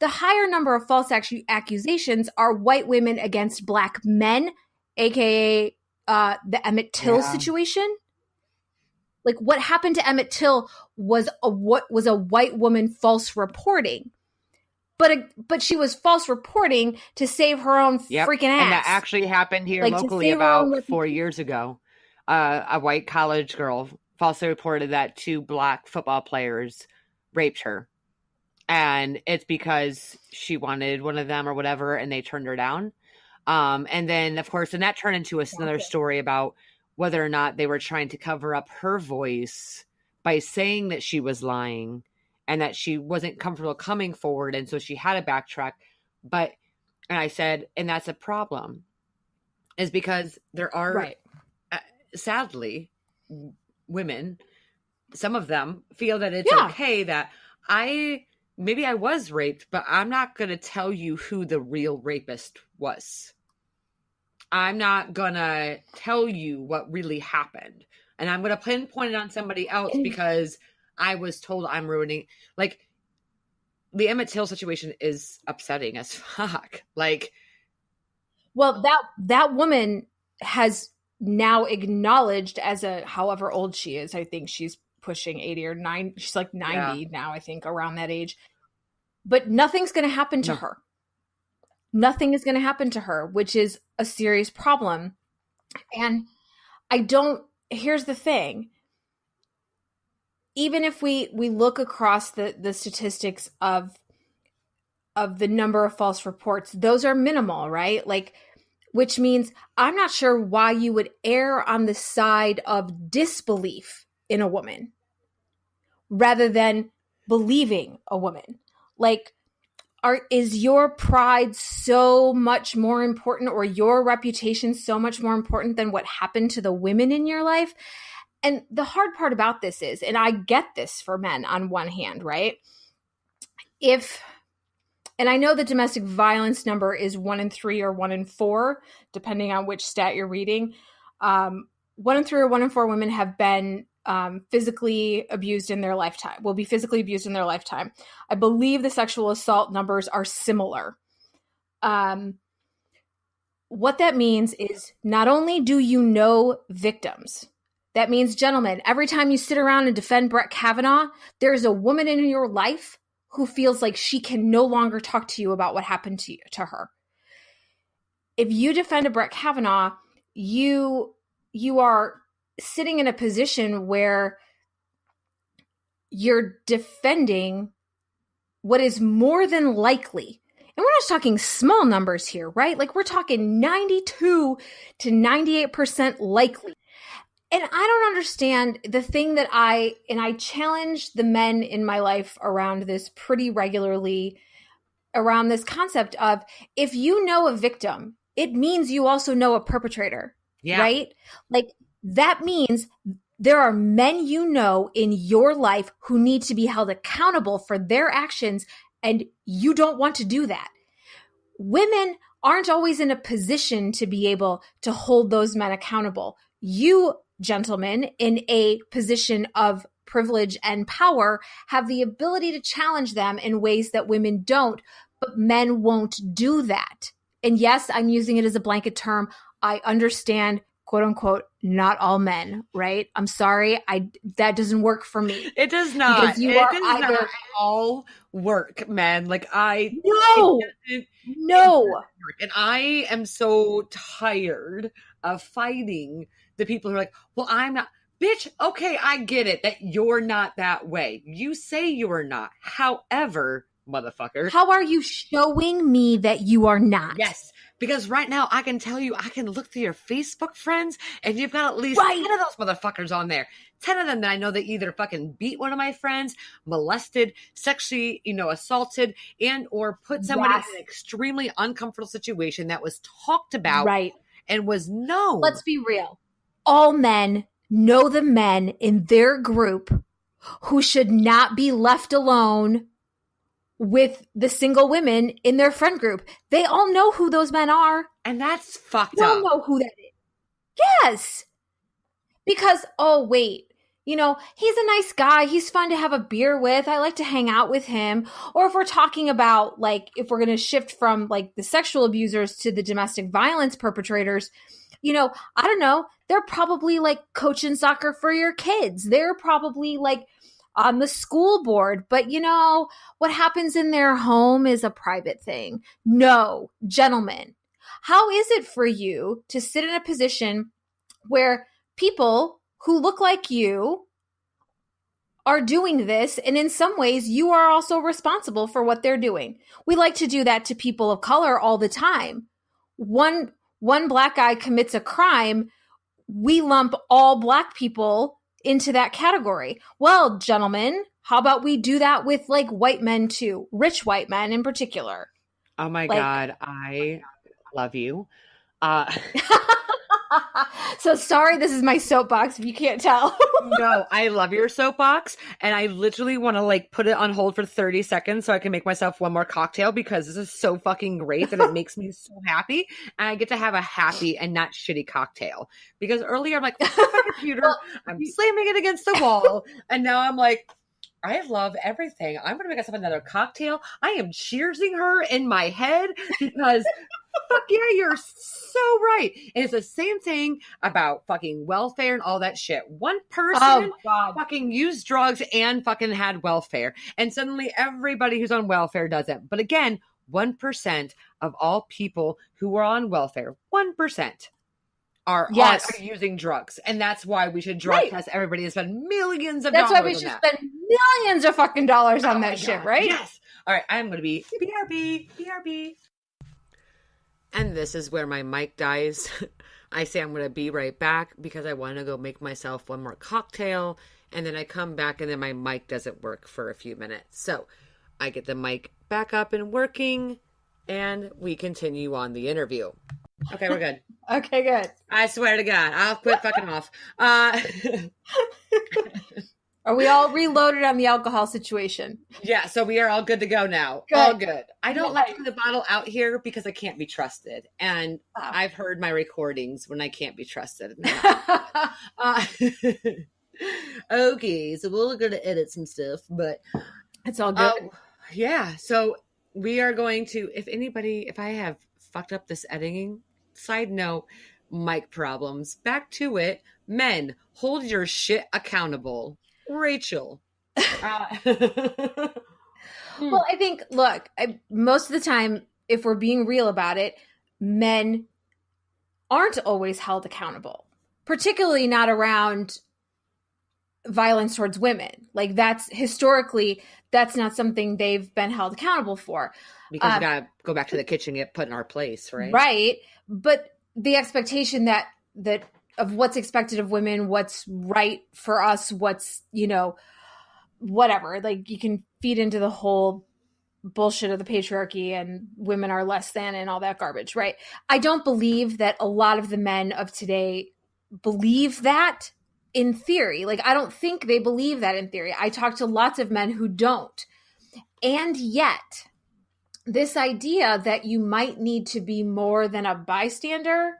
the higher number of false accusations are white women against black men, aka the Emmett Till situation. Like what happened to Emmett Till was a white woman false reporting. But she was false reporting to save her own freaking ass. And that actually happened here locally about 4 years ago. A white college girl falsely reported that 2 black football players raped her. And it's because she wanted one of them or whatever, and they turned her down. And then, of course, and that turned into another story about whether or not they were trying to cover up her voice by saying that she was lying and that she wasn't comfortable coming forward. And so she had to backtrack. And I said, and that's a problem, is because there are, sadly, women, some of them feel that it's okay that maybe I was raped, but I'm not going to tell you who the real rapist was. I'm not going to tell you what really happened. And I'm going to pinpoint it on somebody else because I was told I'm ruining. Like, the Emmett Till situation is upsetting as fuck. Like, well, that woman has now acknowledged as however old she is. I think she's pushing 80 or 90. She's like 90 now, I think, around that age. But nothing's going to happen to her. Nothing is going to happen to her, which is a serious problem. And here's the thing. Even if we look across the statistics of the number of false reports, those are minimal, right? Like, which means I'm not sure why you would err on the side of disbelief in a woman rather than believing a woman. Like, is your pride so much more important, or your reputation so much more important than what happened to the women in your life? And the hard part about this is, and I get this for men on one hand, right? And I know the domestic violence number is 1 in 3 or 1 in 4, depending on which stat you're reading. 1 in 3 or 1 in 4 women have been physically abused in their lifetime, will be physically abused in their lifetime. I believe the sexual assault numbers are similar. What that means is, not only do you know victims, that means, gentlemen, every time you sit around and defend Brett Kavanaugh, there's a woman in your life who feels like she can no longer talk to you about what happened to her. If you defend a Brett Kavanaugh, you are sitting in a position where you're defending what is more than likely, and we're not talking small numbers here, right? Like, we're talking 92 to 98% likely. And I don't understand the thing that I challenge the men in my life around this pretty regularly, around this concept of, if you know a victim, it means you also know a perpetrator, right? Like, that means there are men you know in your life who need to be held accountable for their actions, and you don't want to do that. Women aren't always in a position to be able to hold those men accountable. You, gentlemen, in a position of privilege and power, have the ability to challenge them in ways that women don't, but men won't do that. And yes, I'm using it as a blanket term. I understand, quote unquote, not all men, right? I'm sorry. That doesn't work for me. It does not. Because you are either not all work, man. Like, no. And I am so tired of fighting the people who are like, well, I'm not. Bitch, okay, I get it that you're not that way. You say you are not. However, motherfucker, how are you showing me that you are not? Yes, because right now I can tell you, I can look through your Facebook friends, and you've got at least 10 of those motherfuckers on there. 10 of them that I know that either fucking beat one of my friends, molested, sexually, assaulted, and or put somebody in an extremely uncomfortable situation that was talked about and was known. Let's be real. All men know the men in their group who should not be left alone with the single women in their friend group. They all know who those men are. And that's fucked up. They all know who that is. Yes. Because, oh, wait, he's a nice guy. He's fun to have a beer with. I like to hang out with him. Or if we're talking about, like, if we're going to shift from, like, the sexual abusers to the domestic violence perpetrators, I don't know. They're probably, like, coaching soccer for your kids. They're probably, like, on the school board, but what happens in their home is a private thing. No, gentlemen, how is it for you to sit in a position where people who look like you are doing this, and in some ways you are also responsible for what they're doing? We like to do that to people of color all the time. One black guy commits a crime, we lump all black people into that category. Well, gentlemen, how about we do that with, like, white men too, rich white men in particular? Oh my God, I love you. So sorry, this is my soapbox if you can't tell. No, I love your soapbox, and I literally want to, like, put it on hold for 30 seconds so I can make myself one more cocktail, because this is so fucking great that it makes me so happy, and I get to have a happy and not shitty cocktail. Because earlier I'm like, what's my computer? I'm slamming it against the wall, and now I'm like, I love everything. I'm going to make myself another cocktail. I am cheersing her in my head because fuck yeah, you're so right. And it's the same thing about fucking welfare and all that shit. One person fucking used drugs and fucking had welfare. And suddenly everybody who's on welfare doesn't. But again, 1% of all people who are on welfare, 1%. Are using drugs, and that's why we should drug test everybody and spend millions of dollars. That's why we should spend millions of fucking dollars on that shit, right? Yes. All right, I'm gonna be BRB. And this is where my mic dies. I say I'm gonna be right back because I want to go make myself one more cocktail, and then I come back, and then my mic doesn't work for a few minutes. So, I get the mic back up and working, and we continue on the interview. Okay, we're good. Okay, good. I swear to God, I'll quit fucking off. Are we all reloaded on the alcohol situation? Yeah, so we are all good to go now. Good. All good. I don't Nice. like the bottle out here because I can't be trusted. And I've heard my recordings when I can't be trusted. Okay, so we're going to edit some stuff, but It's all good. yeah, so we are going to, if I have fucked up this editing, side note, mic problems, back to it. Men, hold your shit accountable. Rachel. Well, I think, look, most of the time, if we're being real about it, men aren't always held accountable, particularly not around violence towards women. Like that's not something they've been held accountable for. Because we gotta go back to the kitchen, get put in our place, right? Right. But the expectation that of what's expected of women, what's right for us, what's, whatever, like you can feed into the whole bullshit of the patriarchy and women are less than and all that garbage, right? I don't believe that a lot of the men of today believe that in theory. Like, I don't think they believe that in theory. I talk to lots of men who don't. And yet, this idea that you might need to be more than a bystander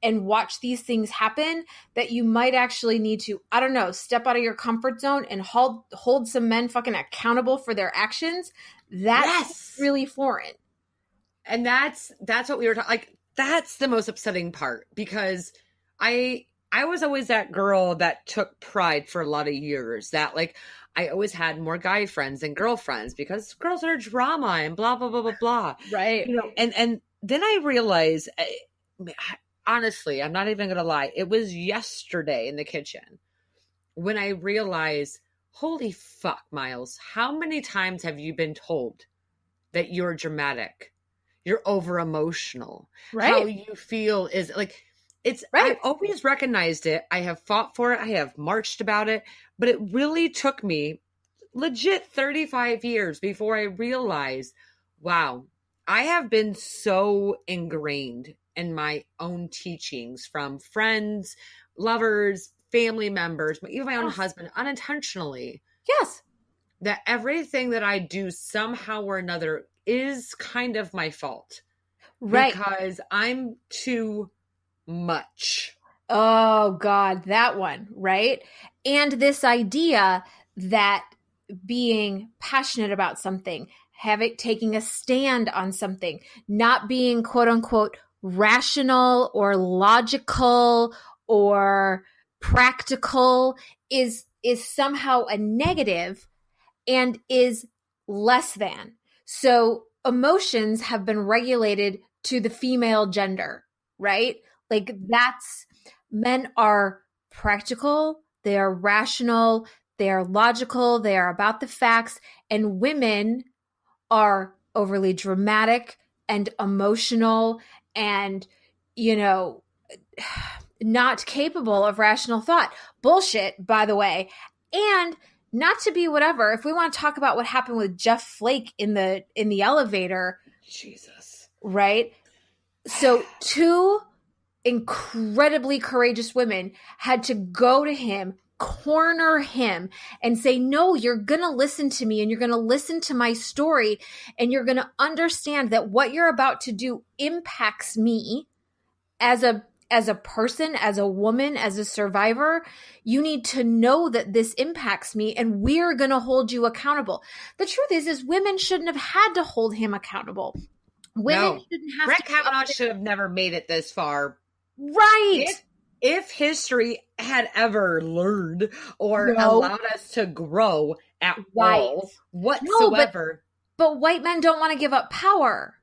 and watch these things happen, that you might actually need to, I don't know, step out of your comfort zone and hold some men fucking accountable for their actions, that's really foreign. And that's what we were talking, like, that's the most upsetting part, because I was always that girl that took pride for a lot of years, that like I always had more guy friends than girlfriends because girls are drama and blah, blah, blah, blah, blah. Right. And then I realized, honestly, I'm not even going to lie. It was yesterday in the kitchen when I realized, holy fuck, Miles, how many times have you been told that you're dramatic? You're over emotional. Right. How you feel is like, it's right. I've always recognized it. I have fought for it. I have marched about it, but it really took me legit 35 years before I realized, wow, I have been so ingrained in my own teachings from friends, lovers, family members, even my own husband, unintentionally. Yes. That everything that I do somehow or another is kind of my fault. Right. Because I'm too much. Oh God, that one, right? And this idea that being passionate about something, taking a stand on something, not being quote unquote rational or logical or practical is somehow a negative and is less than. So emotions have been regulated to the female gender, right? Like men are practical, they are rational, they are logical, they are about the facts, and women are overly dramatic and emotional and, not capable of rational thought. Bullshit, by the way. And not to be whatever, if we want to talk about what happened with Jeff Flake in the elevator. Jesus. Right? So two incredibly courageous women had to go to him, corner him, and say, no, you're going to listen to me and you're going to listen to my story and you're going to understand that what you're about to do impacts me as a person, as a woman, as a survivor. You need to know that this impacts me and we're going to hold you accountable. The truth is women shouldn't have had to hold him accountable. Women shouldn't have Brett Kavanaugh should have never made it this far. Right. If history had ever learned or allowed us to grow at all whatsoever. But white men don't want to give up power.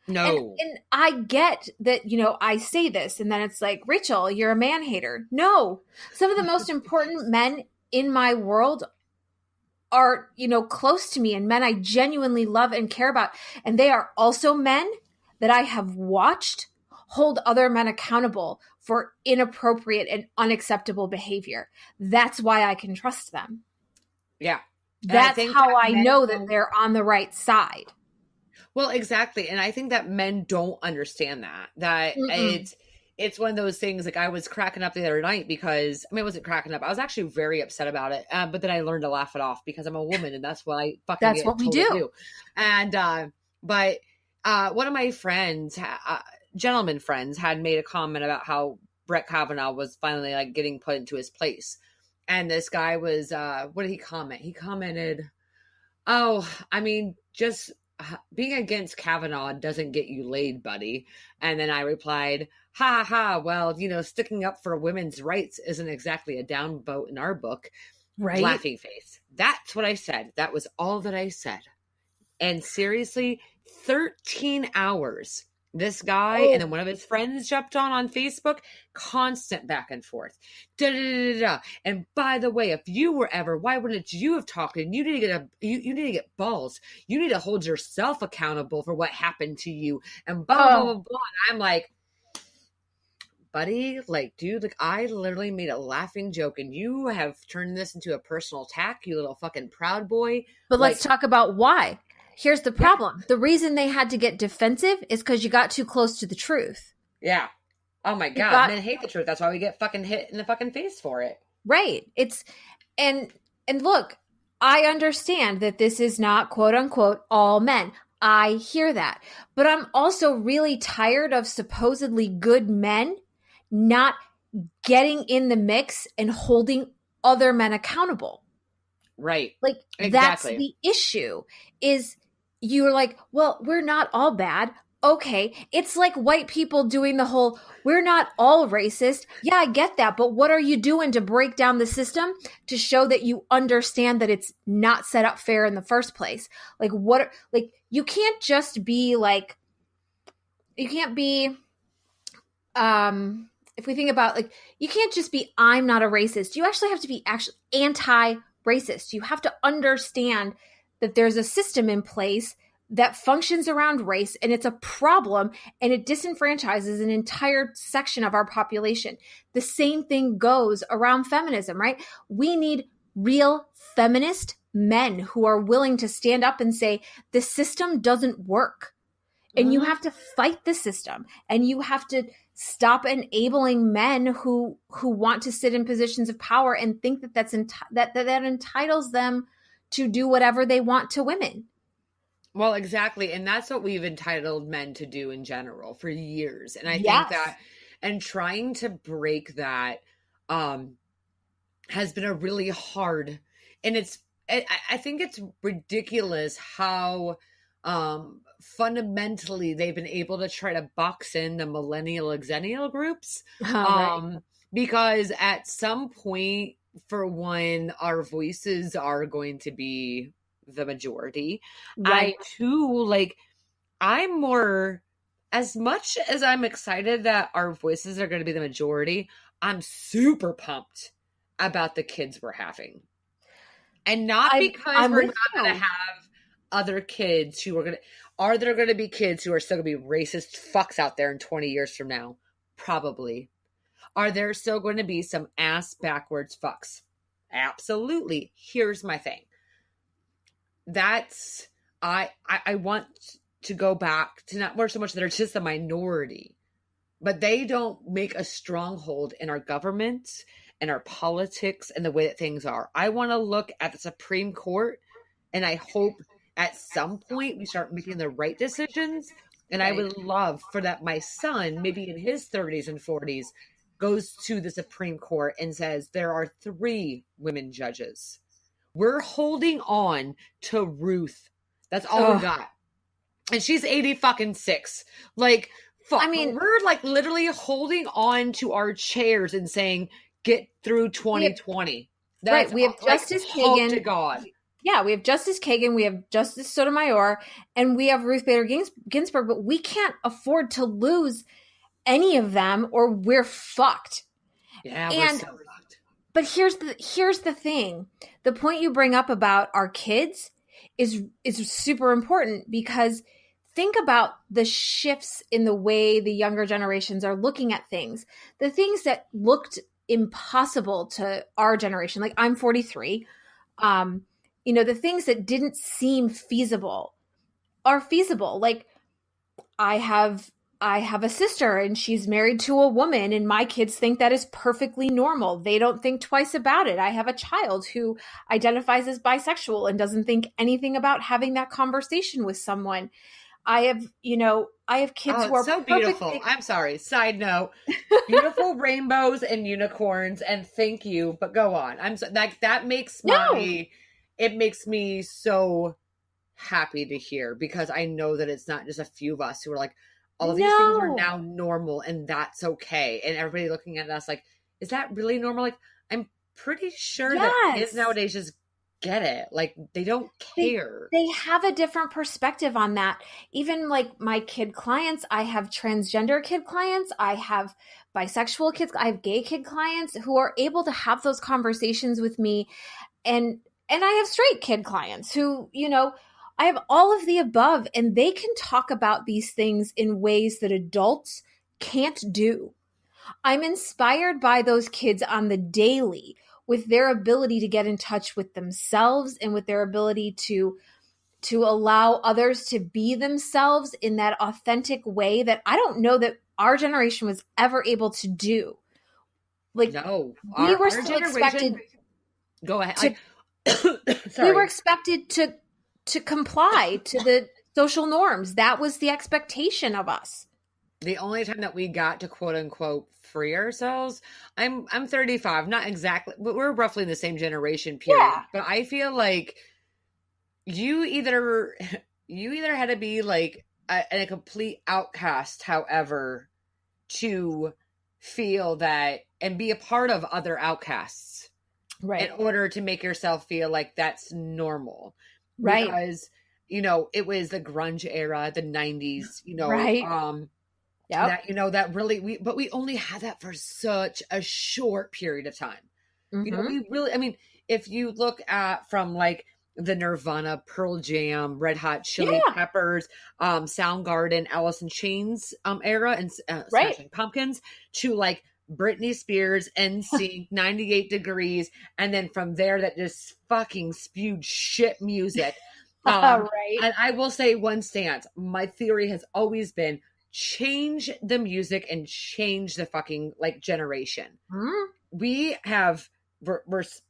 No. And I get that, I say this and then it's like, Rachel, you're a man hater. No. Some of the most important men in my world are, close to me and men I genuinely love and care about. And they are also men that I have watched hold other men accountable for inappropriate and unacceptable behavior. That's why I can trust them. Yeah. And I That's think how that I men know that don't- they're on the right side. Well, exactly. And I think that men don't understand that Mm-mm. it's one of those things. Like, I was cracking up the other night because, I mean, I wasn't cracking up. I was actually very upset about it. But then I learned to laugh it off because I'm a woman and that's what I fucking That's what we totally do. And, but one of my friends, gentleman friends, had made a comment about how Brett Kavanaugh was finally like getting put into his place. And this guy was, what did he comment? He commented, "Oh, I mean, just being against Kavanaugh doesn't get you laid, buddy." And then I replied, "Ha ha, well, sticking up for women's rights isn't exactly a down vote in our book." Right? Laughing face. That's what I said. That was all that I said. And seriously, 13 hours. This guy and then one of his friends jumped on Facebook, constant back and forth. Da, da, da, da, da. And by the way, if you were ever, why wouldn't you have talked? And you need to get you need to get balls. You need to hold yourself accountable for what happened to you. And blah, blah, blah, blah. And I'm like, buddy, like, dude, like, I literally made a laughing joke and you have turned this into a personal attack, you little fucking proud boy. But Like, let's talk about why. Here's the problem. The reason they had to get defensive is because you got too close to the truth. yeah. Oh my God. Men hate the truth. That's why we get fucking hit in the fucking face for it. Right. It's and look, I understand that this is not quote unquote all men. I hear that. But I'm also really tired of supposedly good men not getting in the mix and holding other men accountable. Right. Like, exactly. That's the issue is you're like, well, we're not all bad. Okay. It's like white people doing the whole, we're not all racist. Yeah, I get that. But what are you doing to break down the system to show that you understand that it's not set up fair in the first place? Like, you can't just be like, you can't be, if we think about, like, you can't just be, I'm not a racist. You actually have to be actually anti-racist. You have to understand that there's a system in place that functions around race, and it's a problem, and it disenfranchises an entire section of our population. The same thing goes around feminism, right? We need real feminist men who are willing to stand up and say, the system doesn't work. And you have to fight the system, and you have to stop enabling men who want to sit in positions of power and think that that entitles them to do whatever they want to women. Well, exactly. And that's what we've entitled men to do in general for years. And I think that, and trying to break that has been a really hard, and I think it's ridiculous how fundamentally they've been able to try to box in the millennial exennial groups. Right. Because at some point, for one, our voices are going to be the majority. Right. I too, like, I'm more, as much as I'm excited that our voices are going to be the majority, I'm super pumped about the kids we're having. And not because we're not going to have other kids who are going to, are there going to be kids who are still going to be racist fucks out there in 20 years from now? Probably. Are there still going to be some ass backwards fucks? Absolutely. Here's my thing. That's, I want to go back to not more so much that it's just a minority, but they don't make a stronghold in our government and our politics and the way that things are. I want to look at the Supreme Court, and I hope at some point we start making the right decisions. And I would love for that my son, maybe in his 30s and 40s, goes to the Supreme Court and says there are 3 women judges. We're holding on to Ruth. That's all we got. And she's 80 fucking 6. Like, fuck. I mean, we're like literally holding on to our chairs and saying, get through 2020. Right. We have Justice Kagan. To God. Yeah, we have Justice Kagan, we have Justice Sotomayor, and we have Ruth Bader Ginsburg, but we can't afford to lose any of them or we're fucked. Yeah, we're so fucked. But here's the thing. The point you bring up about our kids is super important, because think about the shifts in the way the younger generations are looking at things. The things that looked impossible to our generation. Like, I'm 43. the things that didn't seem feasible are feasible. Like I have a sister and she's married to a woman and my kids think that is perfectly normal. They don't think twice about it. I have a child who identifies as bisexual and doesn't think anything about having that conversation with someone. I have kids who are so beautiful. I'm sorry. Side note, beautiful rainbows and unicorns, and thank you. But go on. That makes it makes me so happy to hear, because I know that it's not just a few of us who are like, all of these things are now normal and that's okay. And everybody looking at us like, is that really normal? Like, I'm pretty sure that kids nowadays just get it. Like, they don't care. They have a different perspective on that. Even like my kid clients, I have transgender kid clients, I have bisexual kids, I have gay kid clients who are able to have those conversations with me. And I have straight kid clients who, I have all of the above, and they can talk about these things in ways that adults can't do. I'm inspired by those kids on the daily with their ability to get in touch with themselves and with their ability to allow others to be themselves in that authentic way that I don't know that our generation was ever able to do. Like, no, we were still expected. Go ahead. We were expected to comply to the social norms. That was the expectation of us. The only time that we got to quote unquote free ourselves, I'm 35, not exactly, but we're roughly in the same generation period. Yeah. But I feel like you either had to be like a complete outcast, however, to feel that and be a part of other outcasts, right, in order to make yourself feel like that's normal. Right. Because, it was the grunge era, the 90s, right. Yep. That really, we only had that for such a short period of time. Mm-hmm. We really, if you look at from like the Nirvana, Pearl Jam, Red Hot Chili Peppers, Soundgarden, Alice in Chains era, and Smashing Pumpkins, to like Britney Spears, NSYNC, 98 Degrees, and then from there that just fucking spewed shit music. Right. And I will say one stance. My theory has always been change the music and change the fucking like generation. We're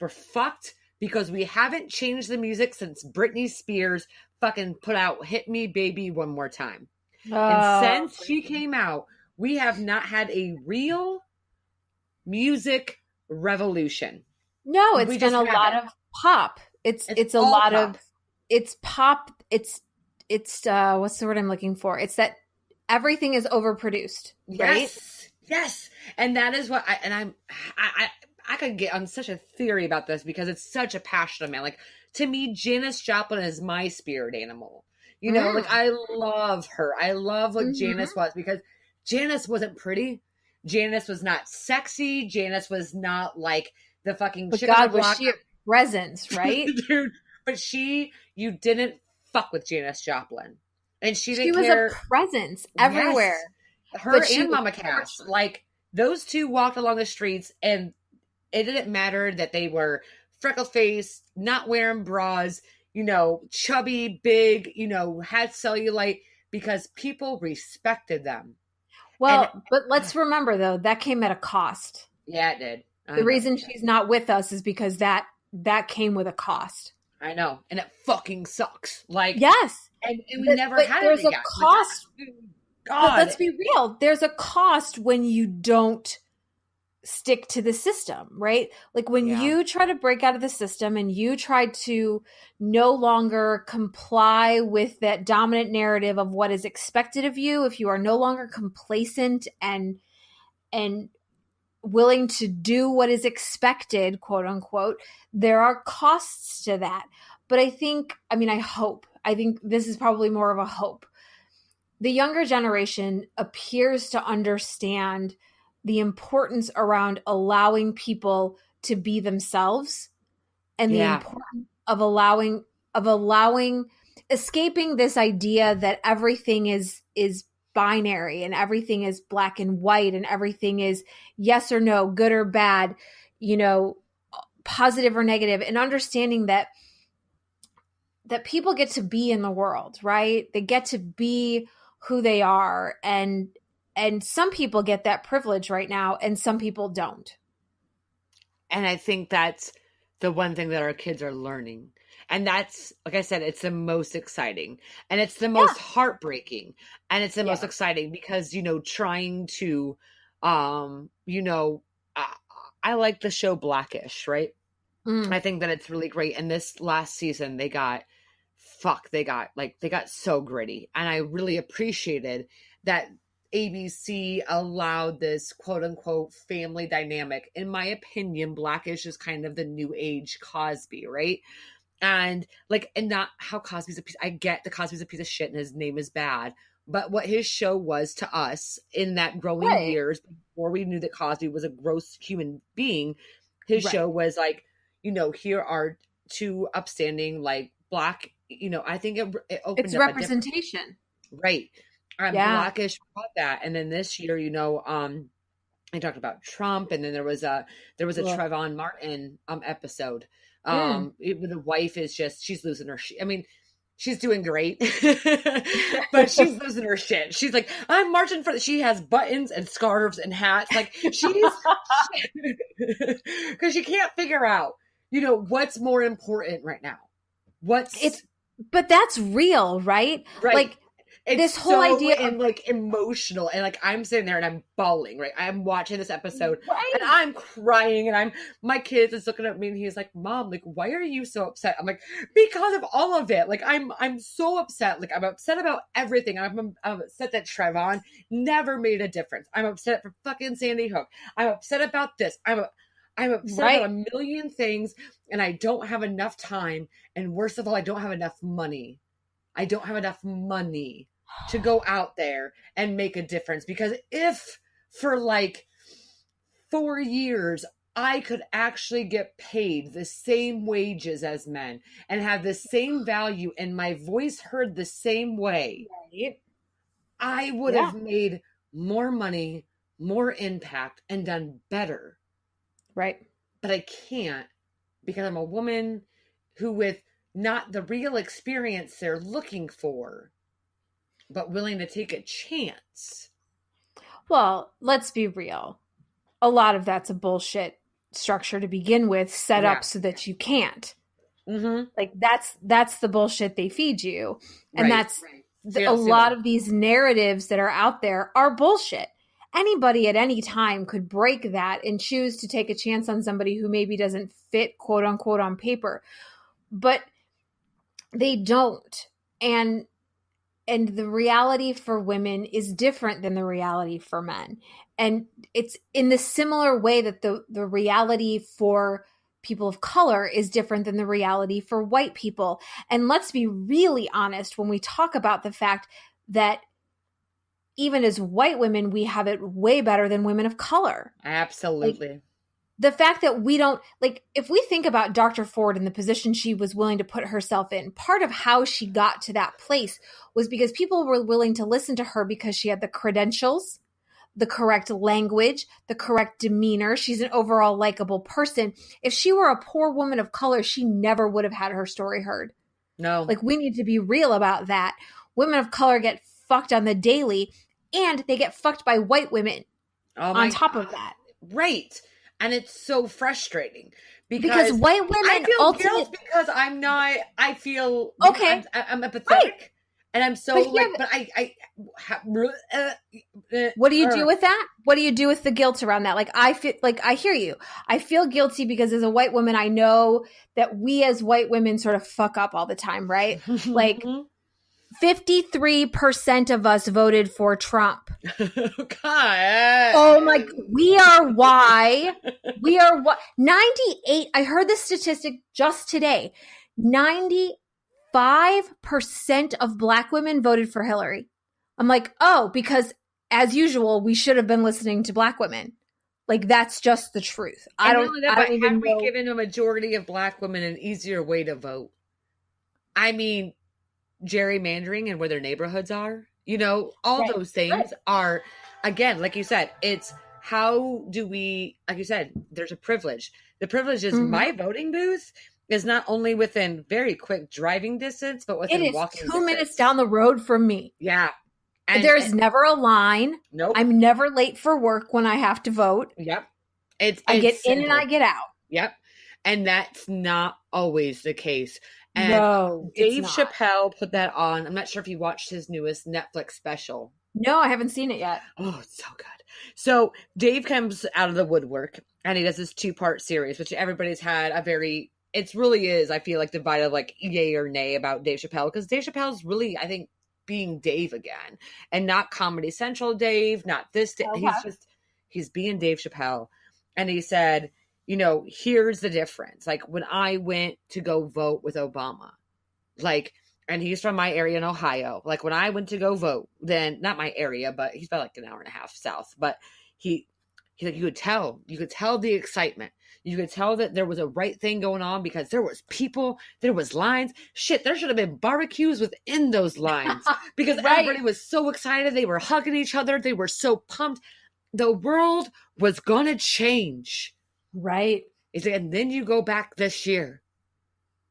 fucked because we haven't changed the music since Britney Spears fucking put out Hit Me Baby One More Time. And since she came out, we have not had a real music revolution. No, it's been a lot of pop. It's a lot of it's pop. It's what's the word I'm looking for? It's that everything is overproduced, right? Yes. And that is what I could get on such a theory about this because it's such a passion of mine. Like, to me, Janis Joplin is my spirit animal. Like, I love her. I love what Janis was, because Janis wasn't pretty. Janis was not sexy. Janis was not like the fucking but God, was she a presence, right? Dude, but you didn't fuck with Janis Joplin. And she didn't was care. A presence everywhere. Yes. Her and Mama Cass. Like, those two walked along the streets, and it didn't matter that they were freckle-faced, not wearing bras, chubby, big, had cellulite, because people respected them. Well, but let's remember, though, that came at a cost. Yeah, it did. The reason she's not with us is because that came with a cost. I know. And it fucking sucks. Like, yes. And we never had it again. There's a cost. God. But let's be real. There's a cost when you don't stick to the system, right? Like, when you try to break out of the system and you try to no longer comply with that dominant narrative of what is expected of you, if you are no longer complacent and willing to do what is expected, quote unquote, there are costs to that. But I think this is probably more of a hope. The younger generation appears to understand the importance around allowing people to be themselves, and the importance of allowing escaping this idea that everything is binary and everything is black and white and everything is yes or no, good or bad, positive or negative, and understanding that that people get to be in the world, right? They get to be who they are. And some people get that privilege right now and some people don't. And I think that's the one thing that our kids are learning. And that's, like I said, it's the most exciting. And it's the most heartbreaking. And it's the most exciting because, trying to, I like the show Blackish, right? I think that it's really great. And this last season, they got so gritty. And I really appreciated that ABC allowed this quote unquote family dynamic. In my opinion, Blackish is kind of the new age Cosby, right? And not how Cosby's a piece. I get that Cosby's a piece of shit and his name is bad. But what his show was to us in that growing years before we knew that Cosby was a gross human being, his show was here are two upstanding, Black, I think it opened it's up representation. Right. Blackish brought that. And then this year, I talked about Trump, and then there was a Trayvon Martin episode. The wife is she's losing her shit. I mean, she's doing great, but she's losing her shit. She's like, I'm marching for. She has buttons and scarves and hats. She's because she can't figure out, what's more important right now. But that's real, right? Right. It's this whole idea and emotional, and I'm sitting there and I'm bawling, right? I'm watching this episode and I'm crying, and my kids is looking at me and he's like, Mom, why are you so upset? I'm like, because of all of it. I'm so upset. I'm upset about everything. I'm upset that Trayvon never made a difference. I'm upset for fucking Sandy Hook. I'm upset about this. I'm upset about a million things, and I don't have enough time. And worst of all, I don't have enough money. I don't have enough money to go out there and make a difference. Because if for 4 years, I could actually get paid the same wages as men and have the same value and my voice heard the same way, I would have made more money, more impact, and done better. Right. But I can't because I'm a woman who with not the real experience they're looking for, but willing to take a chance. Well, let's be real. A lot of that's a bullshit structure to begin with, set up so that you can't. Mm-hmm. That's the bullshit they feed you. And a lot of these narratives that are out there are bullshit. Anybody at any time could break that and choose to take a chance on somebody who maybe doesn't fit, quote unquote, on paper. But they don't. And the reality for women is different than the reality for men. And it's in the similar way that the reality for people of color is different than the reality for white people. And let's be really honest when we talk about the fact that even as white women, we have it way better than women of color. Absolutely. The fact that we don't, if we think about Dr. Ford and the position she was willing to put herself in, part of how she got to that place was because people were willing to listen to her because she had the credentials, the correct language, the correct demeanor. She's an overall likable person. If she were a poor woman of color, she never would have had her story heard. No. We need to be real about that. Women of color get fucked on the daily, and they get fucked by white women on top of that. Right. And it's so frustrating because white women I feel guilt because I'm not. I feel okay. I'm empathetic, and I'm so what do you do with that? What do you do with the guilt around that? I feel I hear you. I feel guilty because as a white woman, I know that we as white women sort of fuck up all the time, right? 53% of us voted for Trump. God. Oh my, we are why. 98, I heard this statistic just today. 95% of Black women voted for Hillary. I'm like, oh, because as usual, we should have been listening to Black women. That's just the truth. I don't even know. Have we given a majority of Black women an easier way to vote? I mean, gerrymandering and where their neighborhoods are, all those things are, again, like you said, it's how do we, like you said, there's a privilege. The privilege is my voting booth is not only within very quick driving distance, but It within is walking 2 distance. minutes down the road from me. Yeah. There's never a line. Nope. I'm never late for work when I have to vote. Yep. I get simple. in and I get out. Yep. And that's not always the case. And No, Dave it's not. Chappelle put that on. I'm not sure if you watched his newest Netflix special. No, I haven't seen it yet. Oh, it's so good. So Dave comes out of the woodwork and he does this 2-part series, which everybody's had it really is, I feel like, divided like yay or nay about Dave Chappelle, because Dave Chappelle's really, I think, being Dave again, and not Comedy Central Dave, not this. Okay. He's being Dave Chappelle. And he said, here's the difference. Like when I went to go vote with Obama, like, and he's from my area in Ohio. Like when I went to go vote, then not my area, but he's about like an hour and a half south. But he's like, you could tell the excitement. You could tell that there was a right thing going on because there was people, there was lines. Shit, there should have been barbecues within those lines because everybody was so excited. They were hugging each other. They were so pumped. The world was going to change. Right. And then you go back this year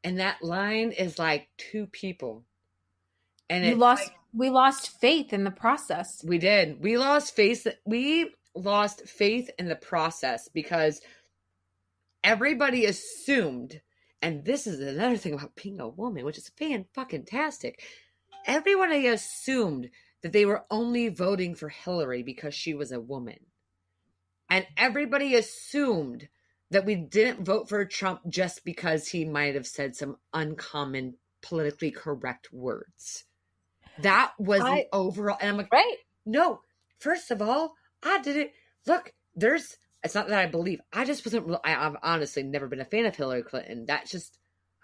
and that line is like 2 people. And we lost faith in the process. We did. We lost faith in the process because everybody assumed, and this is another thing about being a woman, which is fan-fucking-tastic. Everybody assumed that they were only voting for Hillary because she was a woman. And everybody assumed that we didn't vote for Trump just because he might have said some uncommon politically correct words. That was the overall. And I'm like, no, first of all, I didn't. Look, it's not that I believe. I've honestly never been a fan of Hillary Clinton. That's just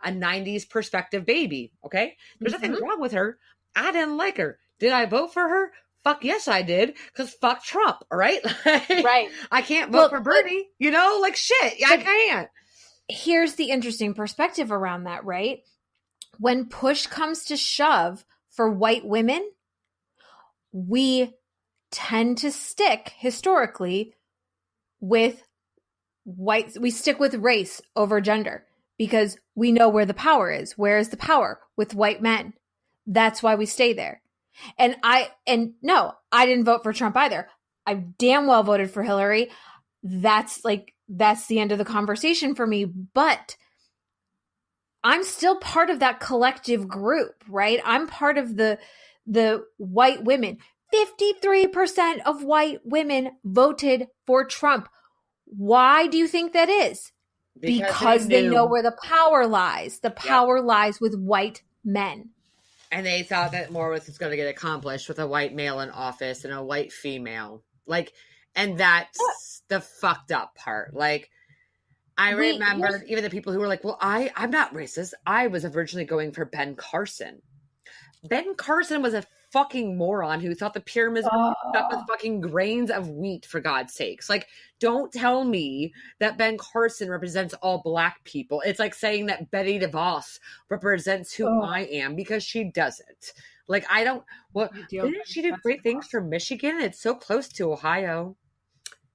a 90s perspective baby, okay? There's nothing wrong with her. I didn't like her. Did I vote for her? Fuck yes, I did. Because fuck Trump, all right? Right. I can't vote for Bernie. Shit. I can't. Here's the interesting perspective around that, right? When push comes to shove for white women, we tend to stick historically with we stick with race over gender because we know where the power is. Where is the power? With white men. That's why we stay there. And no, I didn't vote for Trump either. I damn well voted for Hillary. That's the end of the conversation for me. But I'm still part of that collective group, right? I'm part of the white women. 53% of white women voted for Trump. Why do you think that is? Because they know where the power lies. The power lies with white men. And they thought that more was going to get accomplished with a white male in office and a white female. And that's the fucked up part. I remember even the people who were like, well, I'm not racist. I was originally going for Ben Carson. Ben Carson was a fucking moron who thought the pyramids were stuck with fucking grains of wheat, for God's sakes. Don't tell me that Ben Carson represents all black people. It's like saying that Betty DeVos represents who I am, because she doesn't. Didn't she do great things for Michigan? It's so close to Ohio.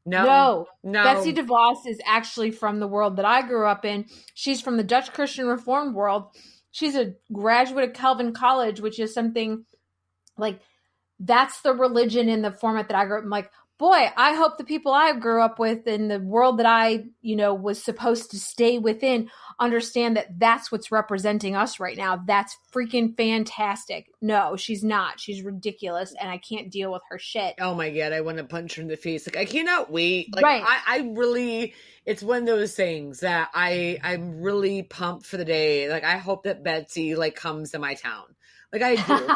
No. Betsy DeVos is actually from the world that I grew up in. She's from the Dutch Christian Reformed world. She's a graduate of Calvin College, which is something that's the religion in the format that I grew up. I'm like, boy, I hope the people I grew up with in the world that I, was supposed to stay within understand that that's what's representing us right now. That's freaking fantastic. No, she's not. She's ridiculous, and I can't deal with her shit. Oh my God, I want to punch her in the face. I cannot wait. I really, it's one of those things that I'm really pumped for the day. I hope that Betsy comes to my town. I do.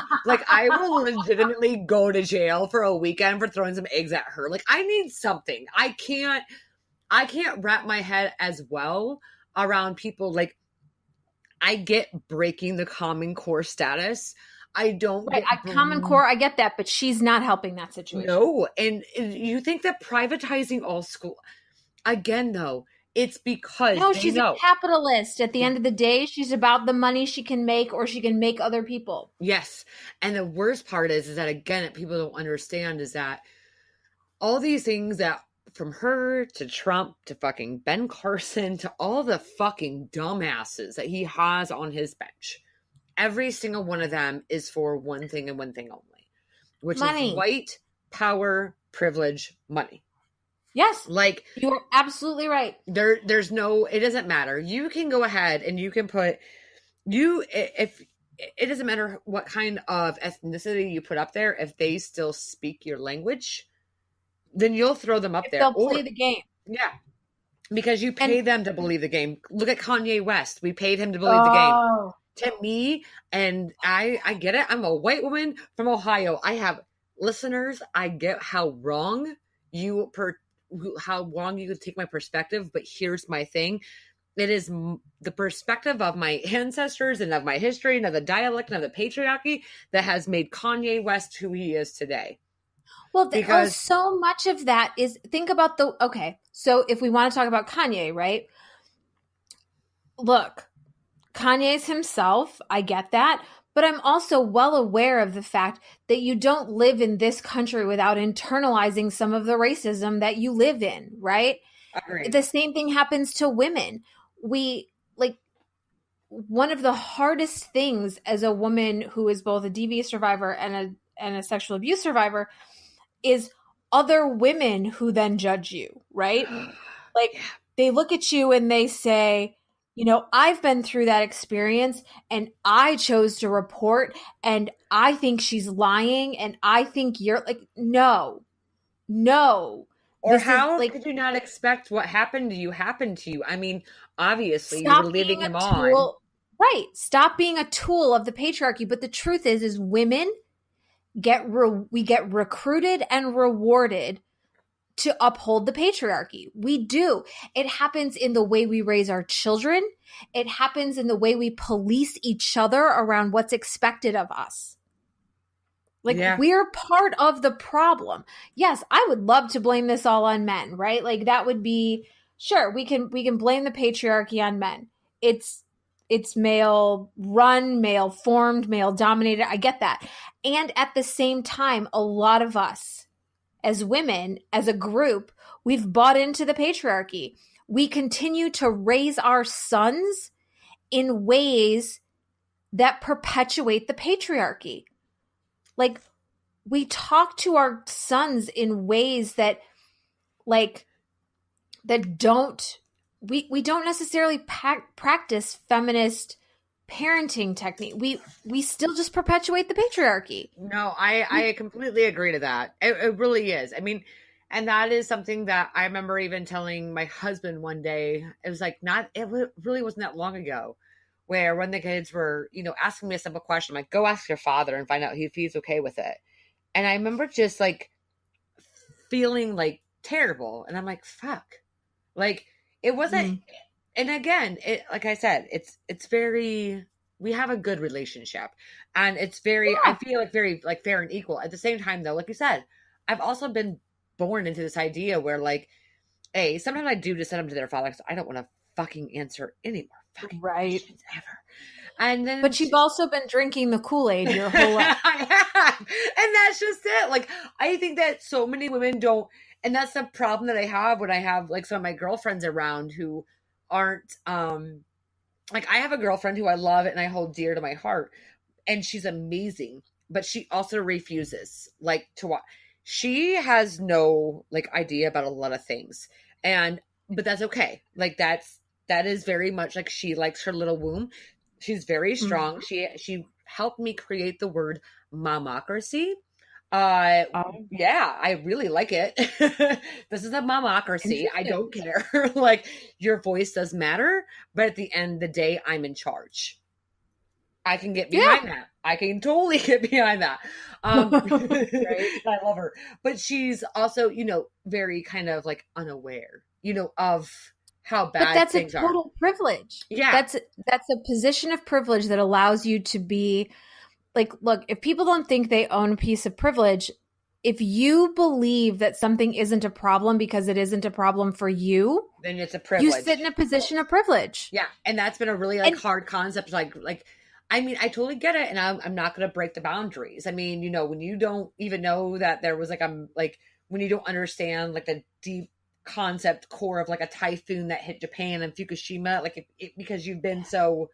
I will legitimately go to jail for a weekend for throwing some eggs at her. I need something. I can't wrap my head as well around people. I get breaking the Common Core status. I don't get Common Core, I get that, but she's not helping that situation. No, and you think that privatizing all school, again, though, it's because she's a capitalist. At the end of the day, she's about the money she can make, or she can make other people. Yes. And the worst part is that, again, people don't understand is that all these things that from her to Trump to fucking Ben Carson to all the fucking dumbasses that he has on his bench, every single one of them is for one thing and one thing only, which Money. is white power, privilege, money. Yes. Like, you're absolutely right. There's no, it doesn't matter. You can go ahead and you can put, if it doesn't matter what kind of ethnicity you put up there, if they still speak your language, then you'll throw them up there. They'll play the game. Yeah. Because you pay them to believe the game. Look at Kanye West. We paid him to believe the game. To me, and I get it. I'm a white woman from Ohio. I have listeners. I get how wrong you could take my perspective, but here's my thing. It is the perspective of my ancestors and of my history and of the dialect and of the patriarchy that has made Kanye West who he is today. Well, because so much of that is, think about so if we want to talk about Kanye, right? Look, Kanye's himself, I get that, but I'm also well aware of the fact that you don't live in this country without internalizing some of the racism that you live in, right? Agreed. The same thing happens to women. One of the hardest things as a woman who is both a DV survivor and a sexual abuse survivor is other women who then judge you, right? Like, they look at you and they say, I've been through that experience and I chose to report and I think she's lying and I think you're like, no. Or how could you not expect what happened to you happened to you? I mean, obviously you were leading him on. Right. Stop being a tool of the patriarchy. But the truth is women we get recruited and rewarded to uphold the patriarchy. We do. It happens in the way we raise our children. It happens in the way we police each other around what's expected of us. We're part of the problem. Yes, I would love to blame this all on men, right? Like, that would be, sure, we can blame the patriarchy on men. It's male run, male formed, male dominated. I get that. And at the same time, a lot of us as women, as a group, we've bought into the patriarchy. We continue to raise our sons in ways that perpetuate the patriarchy. Like, we talk to our sons in ways that don't, we don't necessarily practice feminist parenting technique. We still just perpetuate the patriarchy. No, I completely agree to that. It really is. I mean, and that is something that I remember even telling my husband one day. It was like, it really wasn't that long ago, where when the kids were, asking me a simple question, I'm like, go ask your father and find out if he's okay with it. And I remember just like feeling like terrible. And I'm like, fuck. Like, it wasn't, and again, like I said, it's very, we have a good relationship and it's very, I feel like very like fair and equal. At the same time though, like you said, I've also been born into this idea where like, hey, sometimes I do just send them to their father because I don't want to fucking answer any more fucking questions ever. And then, but you've also been drinking the Kool-Aid your whole life. I have. And that's just it. Like, I think that so many women don't, and that's the problem that I have when I have like some of my girlfriends around who aren't, like, I have a girlfriend who I love and I hold dear to my heart, and she's amazing, but she also refuses like to watch. She has no like idea about a lot of things, but that's okay. Like, that is very much like, she likes her little womb. She's very strong. She helped me create the word momocracy. Yeah, I really like it. This is a momocracy. I don't care. Like, your voice does matter, but at the end of the day, I'm in charge. I can get behind that. I can totally get behind that. Right? I love her. But she's also, very kind of like unaware, of how bad things are. That's a total privilege. Yeah. That's a position of privilege that allows you to be like, look, if people don't think they own a piece of privilege, if you believe that something isn't a problem because it isn't a problem for you, then it's a privilege. You sit in a position of privilege. Yeah. And that's been a really hard concept. Like, I mean, I totally get it. And I'm not going to break the boundaries. I mean, when you don't even know that there was when you don't understand like the deep concept core of like a typhoon that hit Japan and Fukushima, like because you've been so,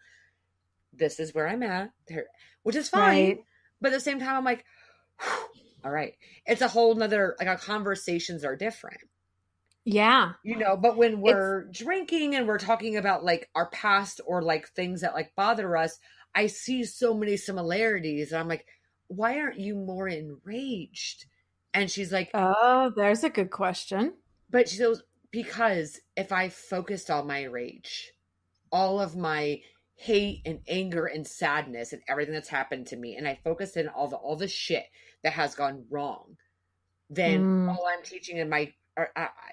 this is where I'm at there, which is fine. Right. But at the same time, I'm like, all right, it's a whole nother, like our conversations are different. Yeah. You know, but when we're drinking and we're talking about like our past or like things that like bother us, I see so many similarities. And I'm like, why aren't you more enraged? And she's like, Oh, there's a good question. but she goes, because if I focused on my rage, all of my hate and anger and sadness and everything that's happened to me, and I focused in all the shit that has gone wrong, then all I'm teaching in my,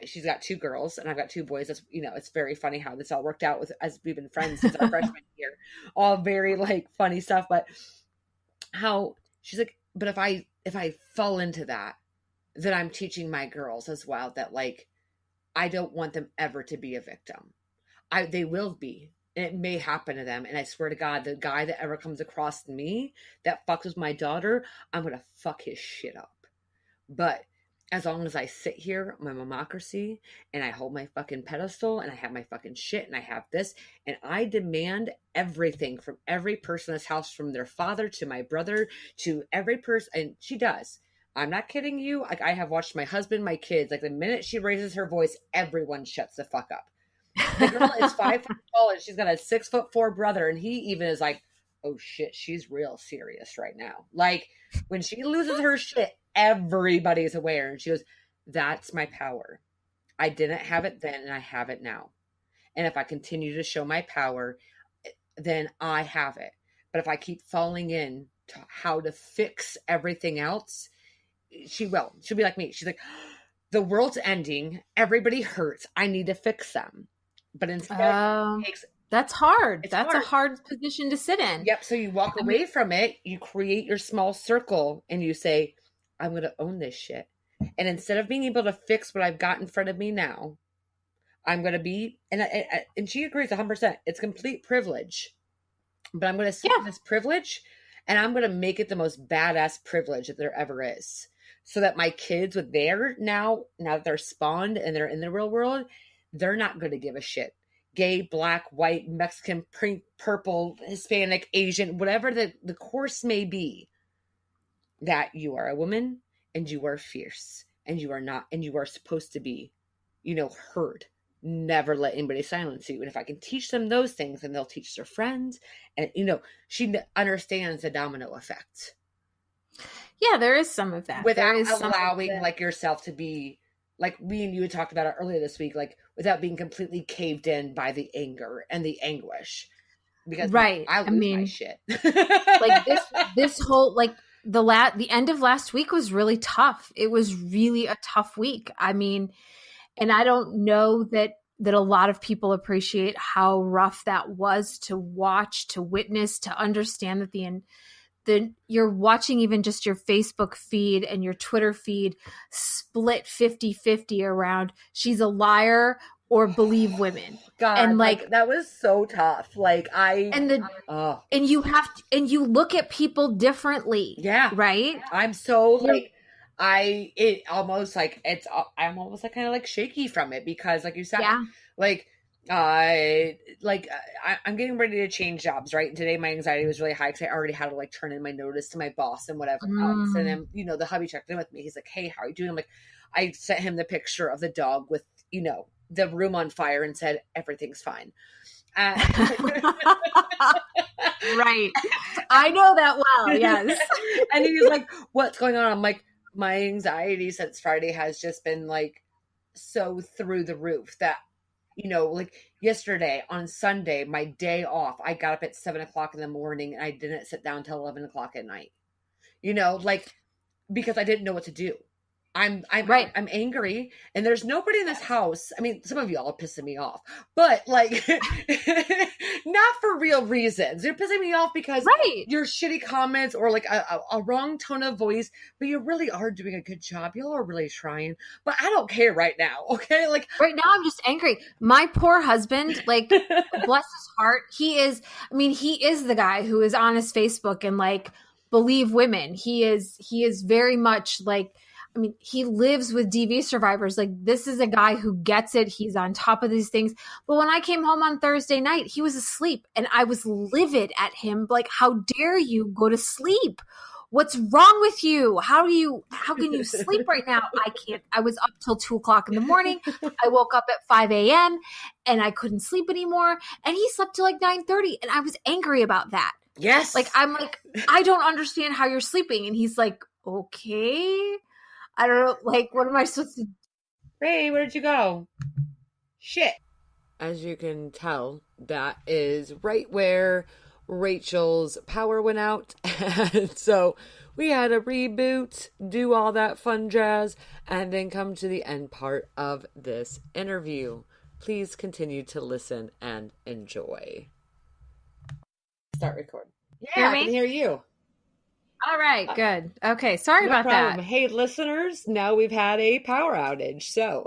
she's got 2 girls and I've got 2 boys. That's, you know, it's very funny how this all worked out with, as we've been friends since our freshman year, all very like funny stuff. But how she's like, but if I fall into that, then I'm teaching my girls as well that like, I don't want them ever to be a victim. They will be, and it may happen to them. And I swear to God, the guy that ever comes across me that fucks with my daughter, I'm going to fuck his shit up. But as long as I sit here, my mamocracy, and I hold my fucking pedestal, and I have my fucking shit, and I have this, and I demand everything from every person in this house, from their father to my brother to every person, and she does. I'm not kidding you. Like, I have watched my husband, my kids, like the minute she raises her voice, everyone shuts the fuck up. The girl is 5 foot tall, and she's got a 6'4" brother, and he even is like, oh shit, she's real serious right now. Like, when she loses her shit, everybody's aware. And she goes, that's my power. I didn't have it then, and I have it now. And if I continue to show my power, then I have it. But if I keep falling in to how to fix everything else, she'll be like me. She's like, the world's ending, everybody hurts, I need to fix them. But instead, it takes, that's hard. That's a hard position to sit in. Yep. So you walk away from it, you create your small circle, and you say, I'm going to own this shit. And instead of being able to fix what I've got in front of me now, I'm going to be, and she agrees 100%. It's complete privilege. But I'm going to sit in this privilege, and I'm going to make it the most badass privilege that there ever is. So that my kids, with their now that they're spawned and they're in the real world, they're not going to give a shit. Gay, black, white, Mexican, pink, purple, Hispanic, Asian, whatever the course may be, that you are a woman and you are fierce and you are not, and you are supposed to be, you know, heard. Never let anybody silence you. And if I can teach them those things, then they'll teach their friends. And, you know, she understands the domino effect. Yeah, there is some of that. Without allowing like yourself to be, like me and you had talked about it earlier this week, like without being completely caved in by the anger and the anguish. Because I lose my shit. Like this whole, like the end of last week was really tough. It was really a tough week. I mean, and I don't know that a lot of people appreciate how rough that was to watch, to witness, to understand that you're watching even just your Facebook feed and your Twitter feed split 50-50 around she's a liar or believe women. God, and like that was so tough. Like and you look at people differently. Yeah. Right? I'm so like I'm almost like kind of like shaky from it because like you said, I'm getting ready to change jobs, right? And today my anxiety was really high because I already had to like turn in my notice to my boss and whatever else. And then, you know, the hubby checked in with me. He's like, hey, how are you doing? I'm like, I sent him the picture of the dog with, you know, the room on fire and said, everything's fine. Right. I know that well. Yes. And he was like, what's going on? I'm like, my anxiety since Friday has just been like so through the roof that, you know, like yesterday on Sunday, my day off, I got up at 7:00 in the morning and I didn't sit down till 11:00 at night, you know, like, because I didn't know what to do. I'm angry and there's nobody in this house. I mean, some of y'all are pissing me off, but like, not for real reasons. You're pissing me off because your shitty comments or like a wrong tone of voice, but you really are doing a good job. Y'all are really trying, but I don't care right now. Okay. Like right now I'm just angry. My poor husband, like bless his heart. He is the guy who is on his Facebook and like believe women. He is very much like, I mean, he lives with DV survivors. Like, this is a guy who gets it. He's on top of these things. But when I came home on Thursday night, he was asleep and I was livid at him. Like, how dare you go to sleep? What's wrong with you? How can you sleep right now? I can't. I was up till 2:00 in the morning. I woke up at 5 a.m. and I couldn't sleep anymore. And he slept till like 9:30. And I was angry about that. Yes. Like, I'm like, I don't understand how you're sleeping. And he's like, okay. I don't know. Like, what am I supposed to do? Ray, where'd you go? Shit. As you can tell, that is right where Rachel's power went out. And so we had a reboot, do all that fun jazz, and then come to the end part of this interview. Please continue to listen and enjoy. Start recording. Yeah, I can hear you. All right, good. Okay, sorry No about problem. that. Hey, listeners, now we've had a power outage. So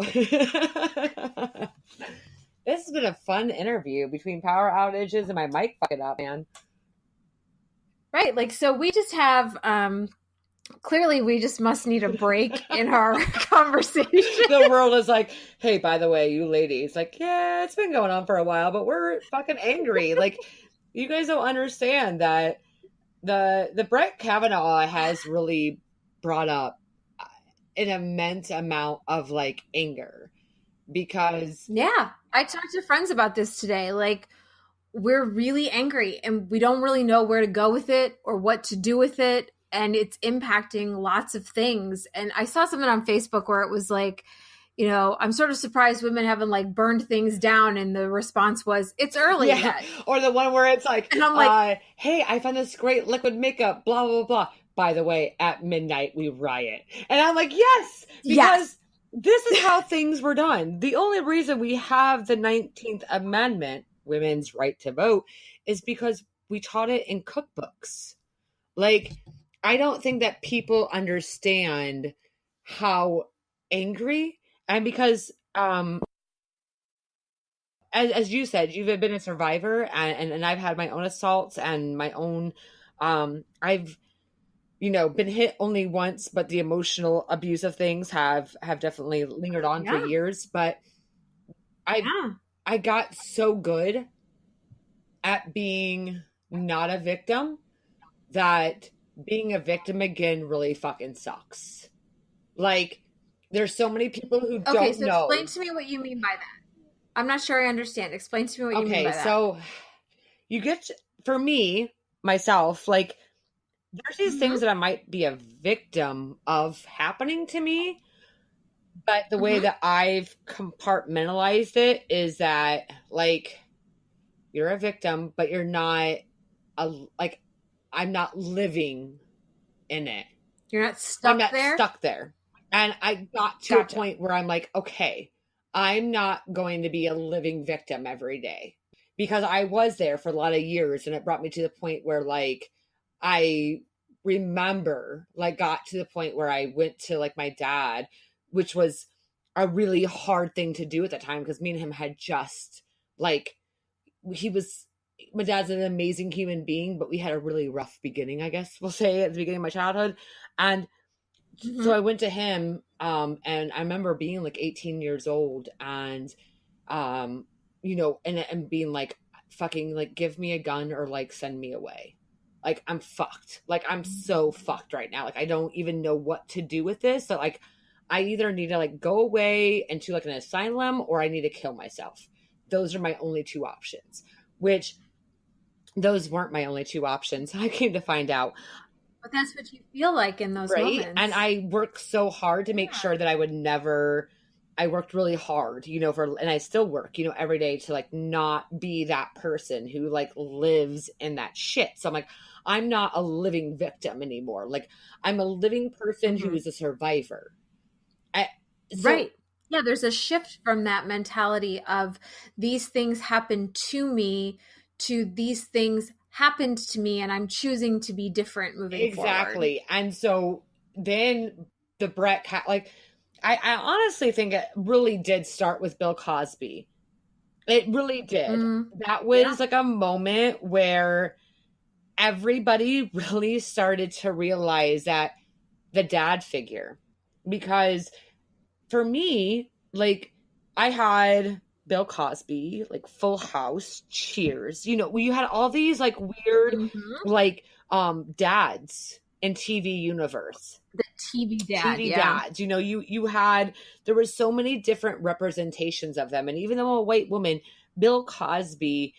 this has been a fun interview between power outages and my mic fucking up, man. Right, like, so we just have, clearly we just must need a break in our conversation. The world is like, hey, by the way, you ladies, like, yeah, it's been going on for a while, but we're fucking angry. Like, you guys don't understand that the Brett Kavanaugh has really brought up an immense amount of like anger because Yeah, I talked to friends about this today. Like, we're really angry and we don't really know where to go with it or what to do with it. And it's impacting lots of things. And I saw something on Facebook where it was like, you know, I'm sort of surprised women haven't like burned things down. And the response was, it's early yet. Or the one where it's like, and I'm like, hey, I found this great liquid makeup, blah, blah, blah. By the way, at midnight, we riot. And I'm like, yes, because this is how things were done. The only reason we have the 19th Amendment, women's right to vote, is because we taught it in cookbooks. Like, I don't think that people understand how angry, and because as you said, you've been a survivor, and I've had my own assaults and my own I've been hit only once, but the emotional abuse of things have definitely lingered on for years. But I got so good at being not a victim that being a victim again really fucking sucks. Like, there's so many people who don't know. Okay, so explain to me what you mean by that. I'm not sure I understand. Explain to me what you mean by that. Okay, so you get, for me, myself, like, there's these things that I might be a victim of happening to me, but the way that I've compartmentalized it is that, like, you're a victim, but you're not I'm not living in it. You're not stuck there? I'm not stuck there. And I got to a point where I'm like, okay, I'm not going to be a living victim every day, because I was there for a lot of years, and it brought me to the point where, like, I remember, like, got to the point where I went to, like, my dad, which was a really hard thing to do at the time, because me and him had just, like, my dad's an amazing human being, but we had a really rough beginning, I guess we'll say, at the beginning of my childhood. And so I went to him, and I remember being like 18 years old, and, and being like, fucking, like, give me a gun or, like, send me away. Like, I'm fucked. Like, I'm so fucked right now. Like, I don't even know what to do with this. So, like, I either need to, like, go away into, like, an asylum, or I need to kill myself. Those are my only two options, which those weren't my only two options. I came to find out. But that's what you feel like in those moments. And I worked so hard to make sure that I would never, I worked really hard, and I still work, every day to, like, not be that person who, like, lives in that shit. So I'm like, I'm not a living victim anymore. Like, I'm a living person who is a survivor. Right. Yeah, there's a shift from that mentality of these things happen to me to these things happened to me, and I'm choosing to be different moving forward. Exactly. And so then the Brett, I honestly think it really did start with Bill Cosby. It really did. That was like a moment where everybody really started to realize that the dad figure, because for me, like, I had Bill Cosby, like Full House, Cheers. You know, you had all these like weird, Mhm. like dads in TV universe. The TV dad, TV yeah. dads. You know, you had, there were so many different representations of them. And even though I'm a white woman, Bill Cosby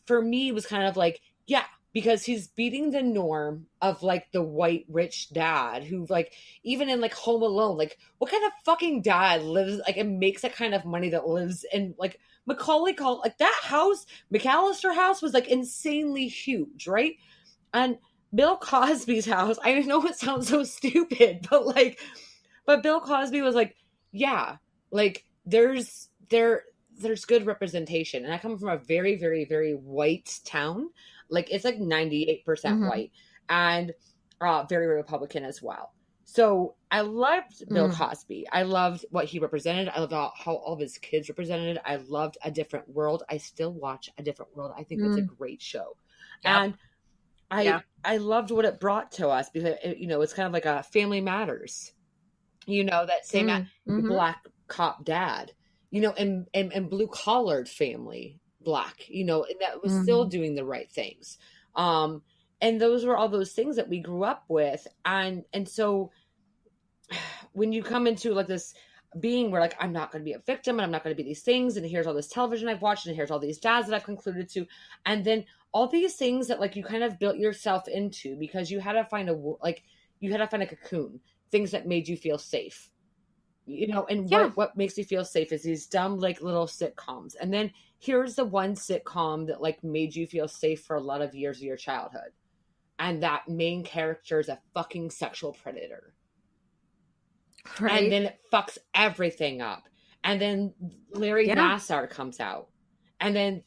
for me was kind of like, yeah, because he's beating the norm of like the white rich dad who, like, even in like Home Alone, like what kind of fucking dad lives like and makes that kind of money that lives in like Macaulay called like that house, McAllister house was like insanely huge, right? And Bill Cosby's house, I know it sounds so stupid, but like, but Bill Cosby was like, yeah, like there's good representation. And I come from a very, very, very white town. Like it's like 98% Mhm. white and very Republican as well. So I loved Bill Cosby. I loved what he represented. I loved how all of his kids represented it. I loved A Different World. I still watch A Different World. I think it's a great show. Yep. And Yeah. I loved what it brought to us because you know, it's kind of like a Family Matters. You know, that same Mm-hmm. black cop dad, you know, and blue collared family black, you know, and that was still doing the right things. And those were all those things that we grew up with. And so when you come into like this being where like, I'm not going to be a victim and I'm not going to be these things. And here's all this television I've watched and here's all these dads that I've concluded to. And then all these things that like you kind of built yourself into because you had to find you had to find a cocoon, things that made you feel safe, you know. And what makes you feel safe is these dumb like little sitcoms. And then here's the one sitcom that like made you feel safe for a lot of years of your childhood. And that main character is a fucking sexual predator. Right. And then it fucks everything up. And then Larry Nassar comes out. And then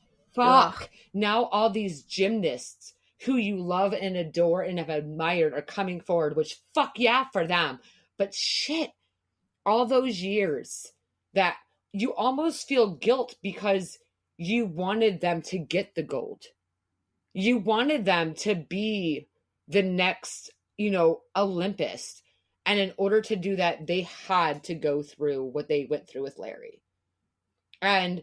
now all these gymnasts who you love and adore and have admired are coming forward, which fuck yeah for them. But shit, all those years that you almost feel guilt because you wanted them to get the gold. You wanted them to be the next, you know, Olympus. And in order to do that, they had to go through what they went through with Larry. And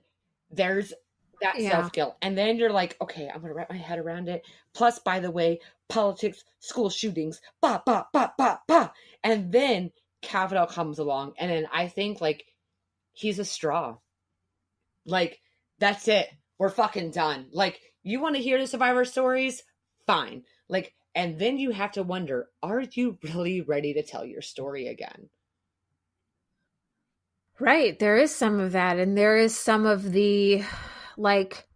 there's that self-guilt. And then you're like, okay, I'm going to wrap my head around it. Plus, by the way, politics, school shootings, bah, bah, bah, bah, bah. And then Kavanaugh comes along. And then I think, like, he's a straw. Like, that's it. We're fucking done. Like, you want to hear the survivor stories? Fine. Like, and then you have to wonder, are you really ready to tell your story again? Right. There is some of that. And there is some of the, like,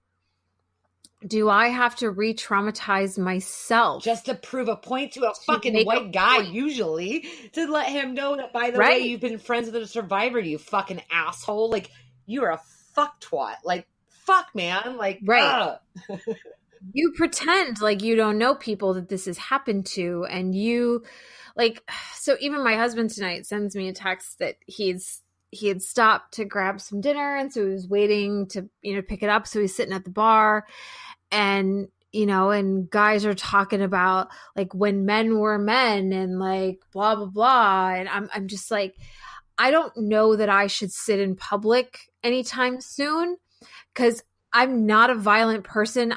do I have to re-traumatize myself? Just to prove a point to a fucking white guy, usually, to let him know that, by the way, you've been friends with a survivor, you fucking asshole. Like, you're a fuck twat. Like, fuck, man. Like, you pretend like you don't know people that this has happened to, and you, like, so even my husband tonight sends me a text that he had stopped to grab some dinner, and so he was waiting to, you know, pick it up. So he's sitting at the bar, and, you know, and guys are talking about like when men were men and like blah blah blah, and I'm just like, I don't know that I should sit in public anytime soon because I'm not a violent person.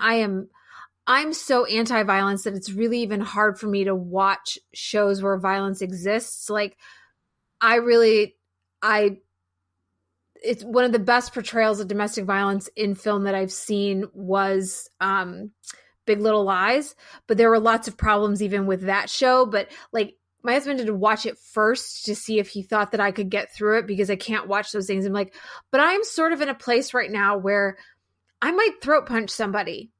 I'm so anti-violence that it's really even hard for me to watch shows where violence exists. Like, it's one of the best portrayals of domestic violence in film that I've seen was Big Little Lies, but there were lots of problems even with that show. But like, my husband had to watch it first to see if he thought that I could get through it because I can't watch those things. I'm like, but I'm sort of in a place right now where I might throat punch somebody.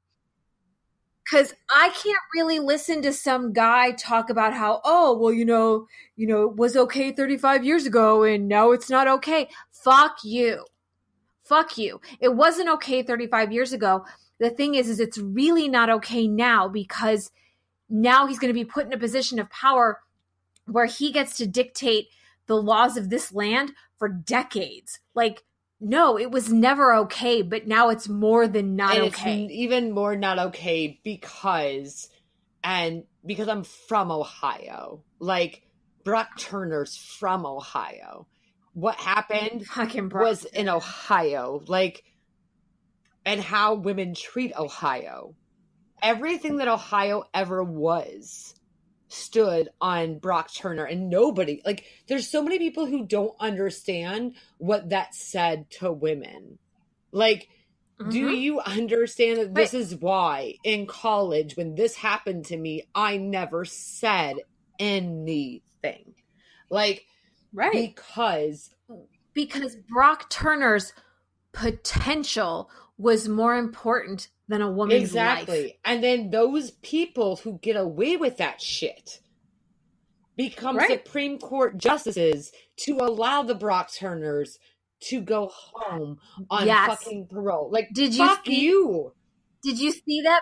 Because I can't really listen to some guy talk about how, oh, well, you know, it was okay 35 years ago and now it's not okay. Fuck you. Fuck you. It wasn't okay 35 years ago. The thing is it's really not okay now because now he's going to be put in a position of power where he gets to dictate the laws of this land for decades. Like, no, it was never okay, but now it's more than not okay. It's even more not okay because I'm from Ohio. Like, Brock Turner's from Ohio. What happened Fucking Brock was in Ohio, like, and how women treat Ohio. Everything that Ohio ever was stood on Brock Turner, and nobody, like, there's so many people who don't understand what that said to women. Like, do you understand that this is why in college, when this happened to me, I never said anything? Like, Right. Because Brock Turner's potential was more important than a woman's life. And then those people who get away with that shit become Supreme Court justices to allow the Brock Turners to go home on fucking parole. Like, Did you see that?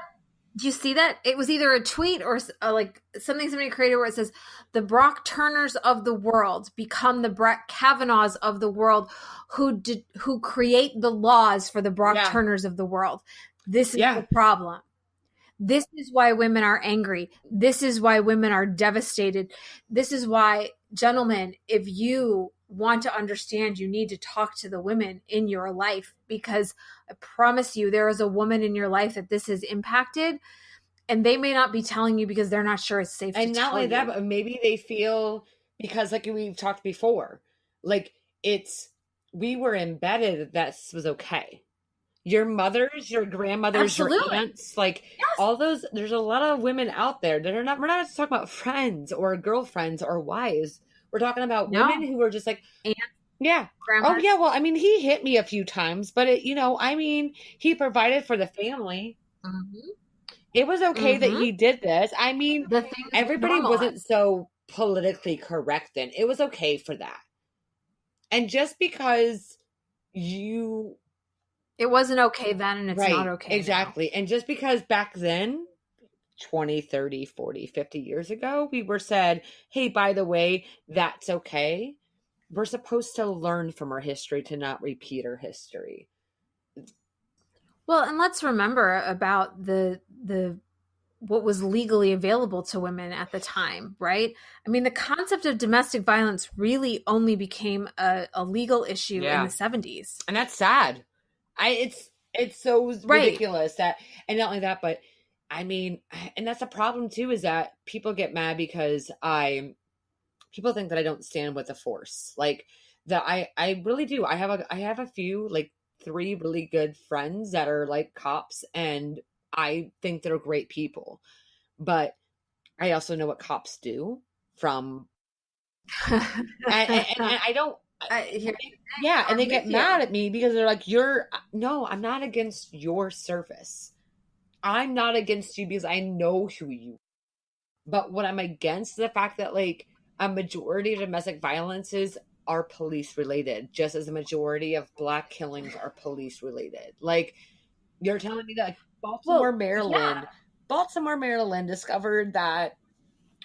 Did you see that? It was either a tweet or like something somebody created where it says, the Brock Turners of the world become the Brett Kavanaughs of the world who create the laws for the Brock Turners of the world. This is the problem. This is why women are angry. This is why women are devastated. This is why, gentlemen, if you want to understand, you need to talk to the women in your life, because I promise you there is a woman in your life that this has impacted, and they may not be telling you because they're not sure it's safe to tell you. And not only that, but maybe they feel, because like we've talked before, like we were embedded that this was okay. Your mothers, your grandmothers, your aunts, like all those, there's a lot of women out there that we're not just talking about friends or girlfriends or wives. We're talking about women who are just like, grandmas. Oh yeah, well, I mean, he hit me a few times, but he provided for the family. Mm-hmm. It was okay that he did this. I mean, everybody wasn't so politically correct then. It was okay for that. And just because it wasn't okay then, and it's not okay exactly now. And just because back then, 20, 30, 40, 50 years ago, we were said, hey, by the way, that's okay. We're supposed to learn from our history to not repeat our history. Well, and let's remember about the what was legally available to women at the time, right? I mean, the concept of domestic violence really only became a legal issue in the 70s. And that's sad. It's so ridiculous that, and not only that, but I mean, and that's a problem too, is that people get mad because people think that I don't stand with the force. Like that I really do. I have a few, like 3 really good friends that are like cops, and I think they're great people, but I also know what cops do from, and I don't, and they get mad at me because they're like, no, I'm not against your service. I'm not against you because I know who you are. But what I'm against is the fact that like a majority of domestic violences are police related, just as a majority of Black killings are police related. Like, you're telling me that like, Baltimore, Maryland discovered that,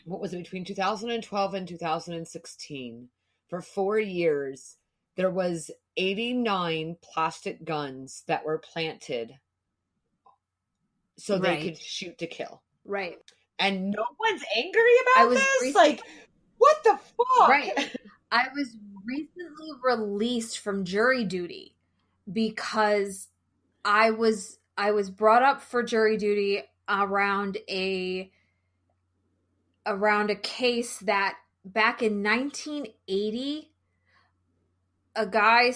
what was it, between 2012 and 2016, for 4 years, there was 89 plastic guns that were planted so they could shoot to kill. Right. And no one's angry about this? Like, what the fuck? Right. I was recently released from jury duty because I was brought up for jury duty around a case that back in 1980, a guy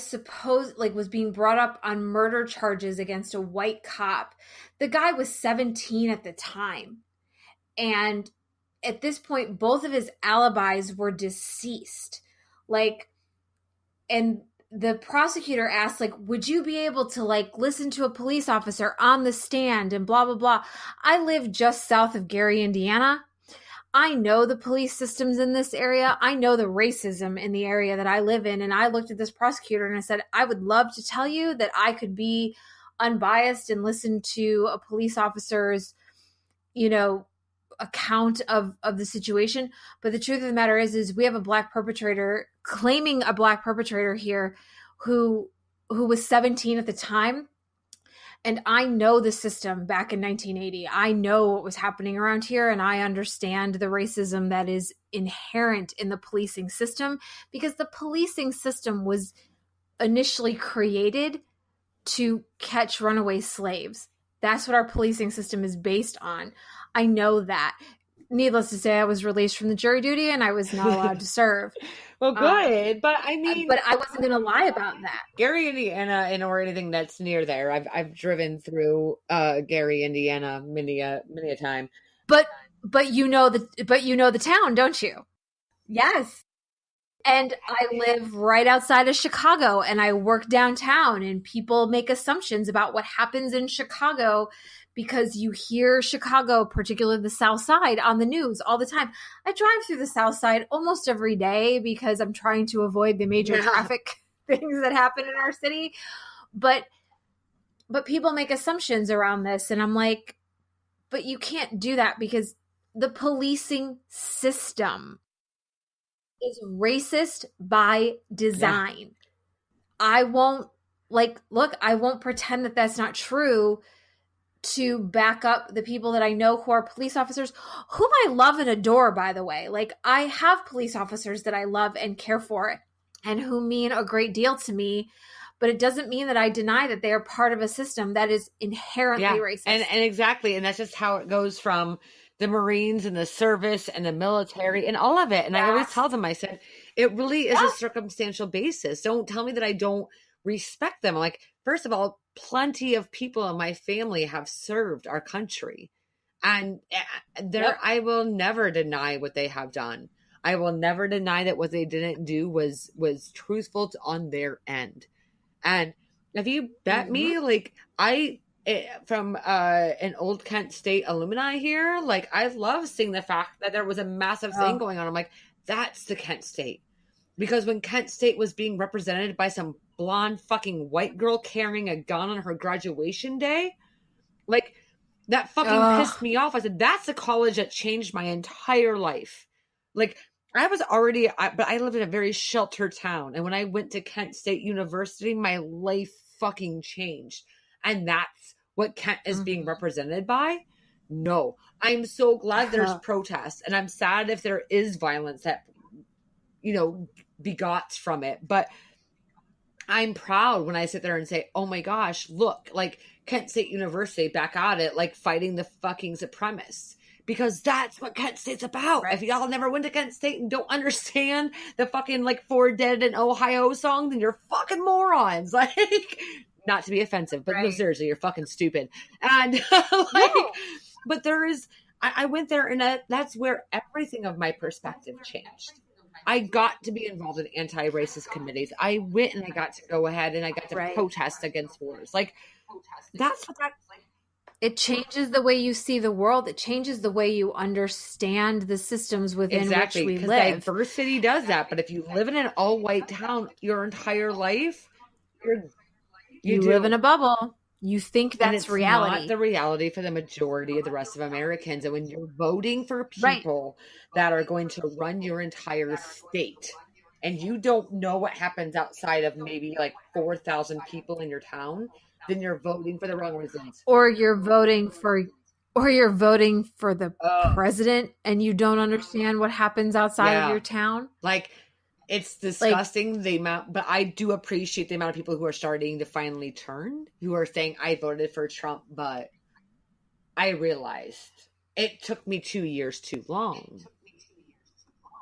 was being brought up on murder charges against a white cop. The guy was 17 at the time. And at this point, both of his alibis were deceased. Like, and the prosecutor asked, like, would you be able to, like, listen to a police officer on the stand and blah, blah, blah. I live just south of Gary, Indiana. I know the police systems in this area. I know the racism in the area that I live in. And I looked at this prosecutor and I said, I would love to tell you that I could be unbiased and listen to a police officer's, account of the situation. But the truth of the matter is we have a Black perpetrator, claiming a Black perpetrator here who was 17 at the time. And I know the system back in 1980. I know what was happening around here, and I understand the racism that is inherent in the policing system, because the policing system was initially created to catch runaway slaves. That's what our policing system is based on. I know that. Needless to say, I was released from the jury duty and I was not allowed to serve. Well, good, but I mean, but I wasn't going to lie about that. Gary, Indiana, or anything that's near there. I've driven through Gary, Indiana, many a time. But you know the town, don't you? Yes. And I live right outside of Chicago, and I work downtown, and people make assumptions about what happens in Chicago because you hear Chicago, particularly the South Side, on the news all the time. I drive through the South Side almost every day because I'm trying to avoid the major traffic things that happen in our city. But people make assumptions around this, and I'm like, but you can't do that because the policing system is racist by design. Yeah. I won't pretend that that's not true to back up the people that I know who are police officers, whom I love and adore, by the way. Like, I have police officers that I love and care for and who mean a great deal to me, but it doesn't mean that I deny that they are part of a system that is inherently racist. And exactly. And that's just how it goes from the Marines and the service and the military and all of it. And I always tell them, I said, it really is a circumstantial basis. Don't tell me that I don't respect them. Like, first of all, plenty of people in my family have served our country. And I will never deny what they have done. I will never deny that what they didn't do was truthful on their end. And if you bet me, like, from an old Kent State alumni here, like, I love seeing the fact that there was a massive thing going on. I'm like, that's the Kent State. Because when Kent State was being represented by some blonde fucking white girl carrying a gun on her graduation day, like, that fucking pissed me off. I said, that's the college that changed my entire life. Like, I was already, but I lived in a very sheltered town. And when I went to Kent State University, my life fucking changed. And that's what Kent is being represented by? No. I'm so glad there's protests. And I'm sad if there is violence that, begots from it. But I'm proud when I sit there and say, oh my gosh, look, like, Kent State University back at it, like, fighting the fucking supremacists. Because that's what Kent State's about. Right. If y'all never went to Kent State and don't understand the fucking, like, "For Dead in Ohio" song, then you're fucking morons. Like, not to be offensive, but no, seriously, you're fucking stupid. And but there is, I went there, and that's where everything of my perspective changed. I got to be involved in anti-racist committees. I went and I got to go ahead and I got to protest against wars. Like, that's what it changes the way you see the world. It changes the way you understand the systems within which we live. Diversity does that. But if you live in an all-white town your entire life, you live in a bubble. You think that's reality. Not the reality for the majority of the rest of Americans. And when you're voting for people that are going to run your entire state, and you don't know what happens outside of maybe like 4,000 people in your town, then you're voting for the wrong reasons. Or you're voting for the president, and you don't understand what happens outside of your town. Like, it's disgusting, the amount, but I do appreciate the amount of people who are starting to finally turn, who are saying, I voted for Trump, but I realized it took me 2 years too long.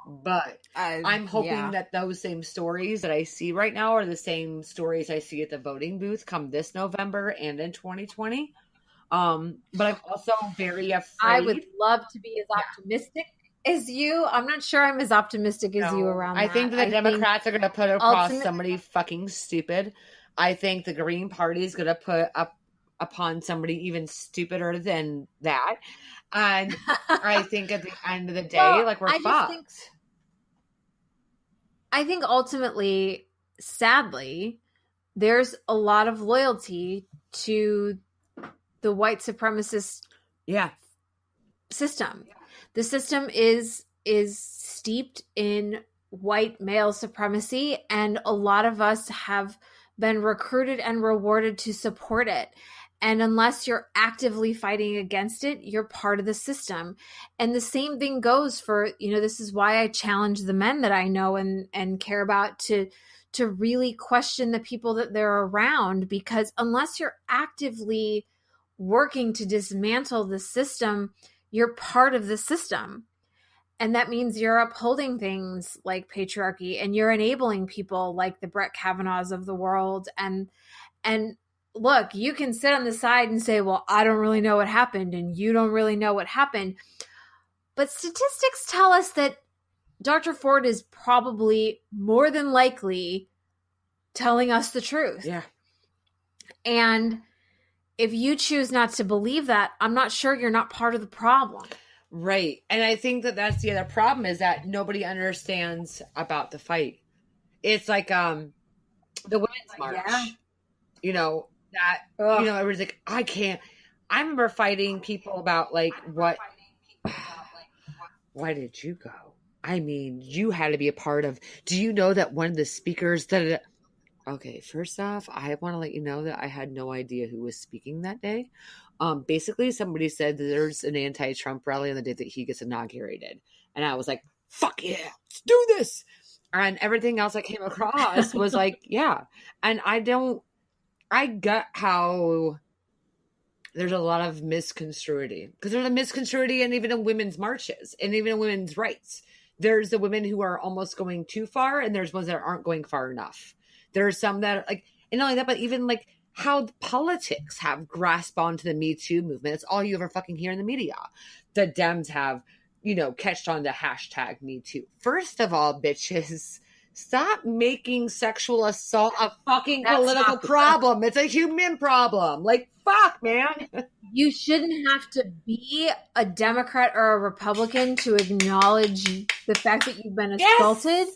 But I'm hoping that those same stories that I see right now are the same stories I see at the voting booth come this November and in 2020. But I'm also very afraid. I would love to be as optimistic as you. I'm not sure I'm as optimistic as you around that. I think the Democrats are going to put across somebody fucking stupid. I think the Green Party is going to put up upon somebody even stupider than that. And I think at the end of the day, we're fucked. I think ultimately, sadly, there's a lot of loyalty to the white supremacist system. The system is steeped in white male supremacy, and a lot of us have been recruited and rewarded to support it. And unless you're actively fighting against it, you're part of the system. And the same thing goes for, this is why I challenge the men that I know and care about to really question the people that they're around, because unless you're actively working to dismantle the system, you're part of the system. And that means you're upholding things like patriarchy, and you're enabling people like the Brett Kavanaughs of the world. And look, you can sit on the side and say, well, I don't really know what happened, and you don't really know what happened. But statistics tell us that Dr. Ford is probably more than likely telling us the truth. Yeah. And if you choose not to believe that, I'm not sure you're not part of the problem. Right. And I think that that's the other problem, is that nobody understands about the fight. It's like the Women's March. Yeah. Everybody's like, I can't. I remember fighting people about like, what? Why did you go? I mean, you had to be a part of. Do you know that one of the speakers that? Okay, first off, I want to let you know that I had no idea who was speaking that day. Basically, somebody said that there's an anti-Trump rally on the day that he gets inaugurated. And I was like, fuck yeah, let's do this. And everything else I came across was like, yeah. And I get how there's a lot of misconstruity. Because there's a misconstruity and even in women's marches and even in women's rights. There's the women who are almost going too far, and there's ones that aren't going far enough. There are some that are like, and not only that, but even like how politics have grasped onto the Me Too movement. It's all you ever fucking hear in the media. The Dems have, catched on to hashtag Me Too. First of all, bitches, stop making sexual assault a fucking political problem. It's a human problem. Like, fuck, man. You shouldn't have to be a Democrat or a Republican to acknowledge the fact that you've been assaulted.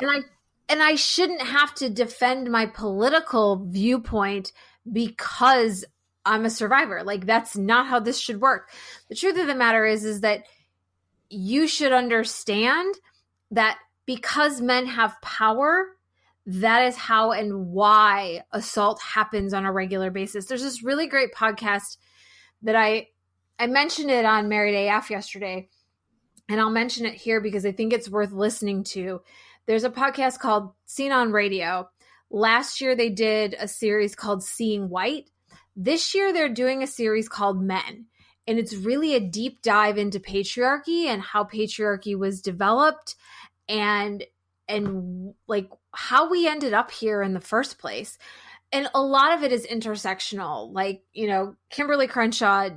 Yes! And I shouldn't have to defend my political viewpoint because I'm a survivor. Like, that's not how this should work. The truth of the matter is that you should understand that because men have power, that is how and why assault happens on a regular basis. There's this really great podcast that I mentioned it on Married AF yesterday, and I'll mention it here because I think it's worth listening to. There's a podcast called Seen on Radio. Last year, they did a series called Seeing White. This year, they're doing a series called Men. And it's really a deep dive into patriarchy and how patriarchy was developed and like how we ended up here in the first place. And a lot of it is intersectional. Like, Kimberly Crenshaw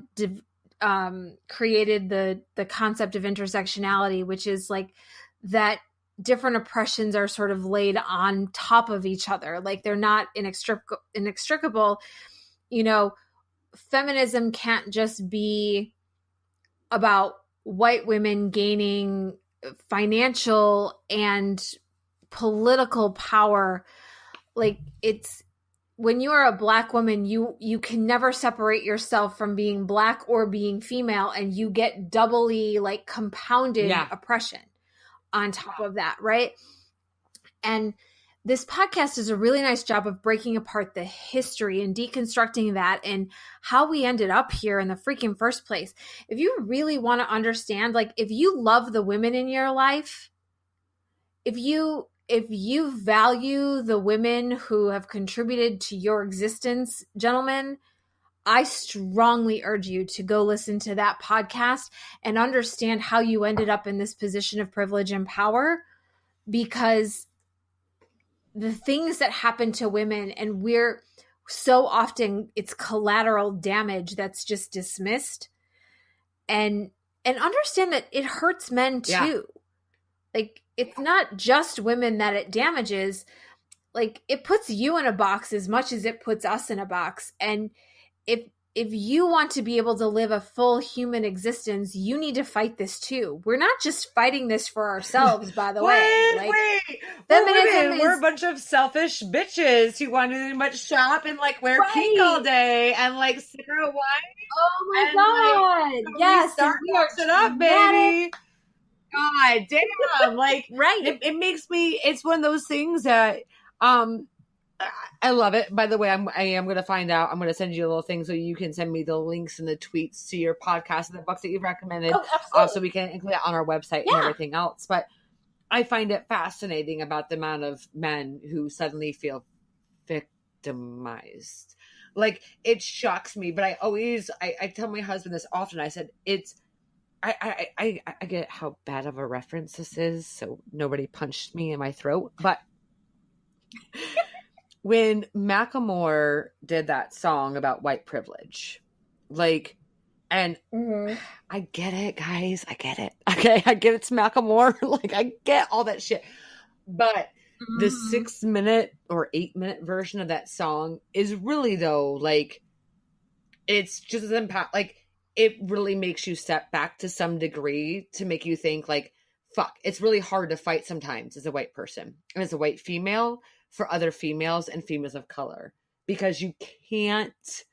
created the concept of intersectionality, which is like that different oppressions are sort of laid on top of each other. Like, they're not inextricable. Feminism can't just be about white women gaining financial and political power. Like, it's when you are a Black woman, you can never separate yourself from being Black or being female, and you get doubly like compounded oppression on top of that, right? And this podcast does a really nice job of breaking apart the history and deconstructing that and how we ended up here in the freaking first place. If you really want to understand, like, if you love the women in your life, if you value the women who have contributed to your existence, gentlemen, I strongly urge you to go listen to that podcast and understand how you ended up in this position of privilege and power, because the things that happen to women, and we're so often, it's collateral damage that's just dismissed, and understand that it hurts men too. Yeah. Like, it's not just women that it damages. Like, it puts you in a box as much as it puts us in a box. And if you want to be able to live a full human existence, you need to fight this too. We're not just fighting this for ourselves, by the way. Wait. We're a bunch of selfish bitches who want to much shop and like wear pink all day and like Sarah White. Oh my God. Like, yes. We are it up, baby. God damn. Like, right. It makes me, it's one of those things that, I love it. By the way, I am going to find out. I'm going to send you a little thing so you can send me the links and the tweets to your podcast and the books that you've recommended. Oh, absolutely. So we can include it on our website and everything else. But I find it fascinating about the amount of men who suddenly feel victimized. Like, it shocks me. But I tell my husband this often. I said, I get how bad of a reference this is, so nobody punched me in my throat. But when Macklemore did that song about white privilege, like, and I get it, guys. I get it. Okay, I get it's Macklemore. Like, I get all that shit. But the 6-minute or 8-minute version of that song is really, though, like, it's just as impact. Like, it really makes you step back to some degree to make you think, like, fuck, it's really hard to fight sometimes as a white person and as a white female for other females and females of color, because you can't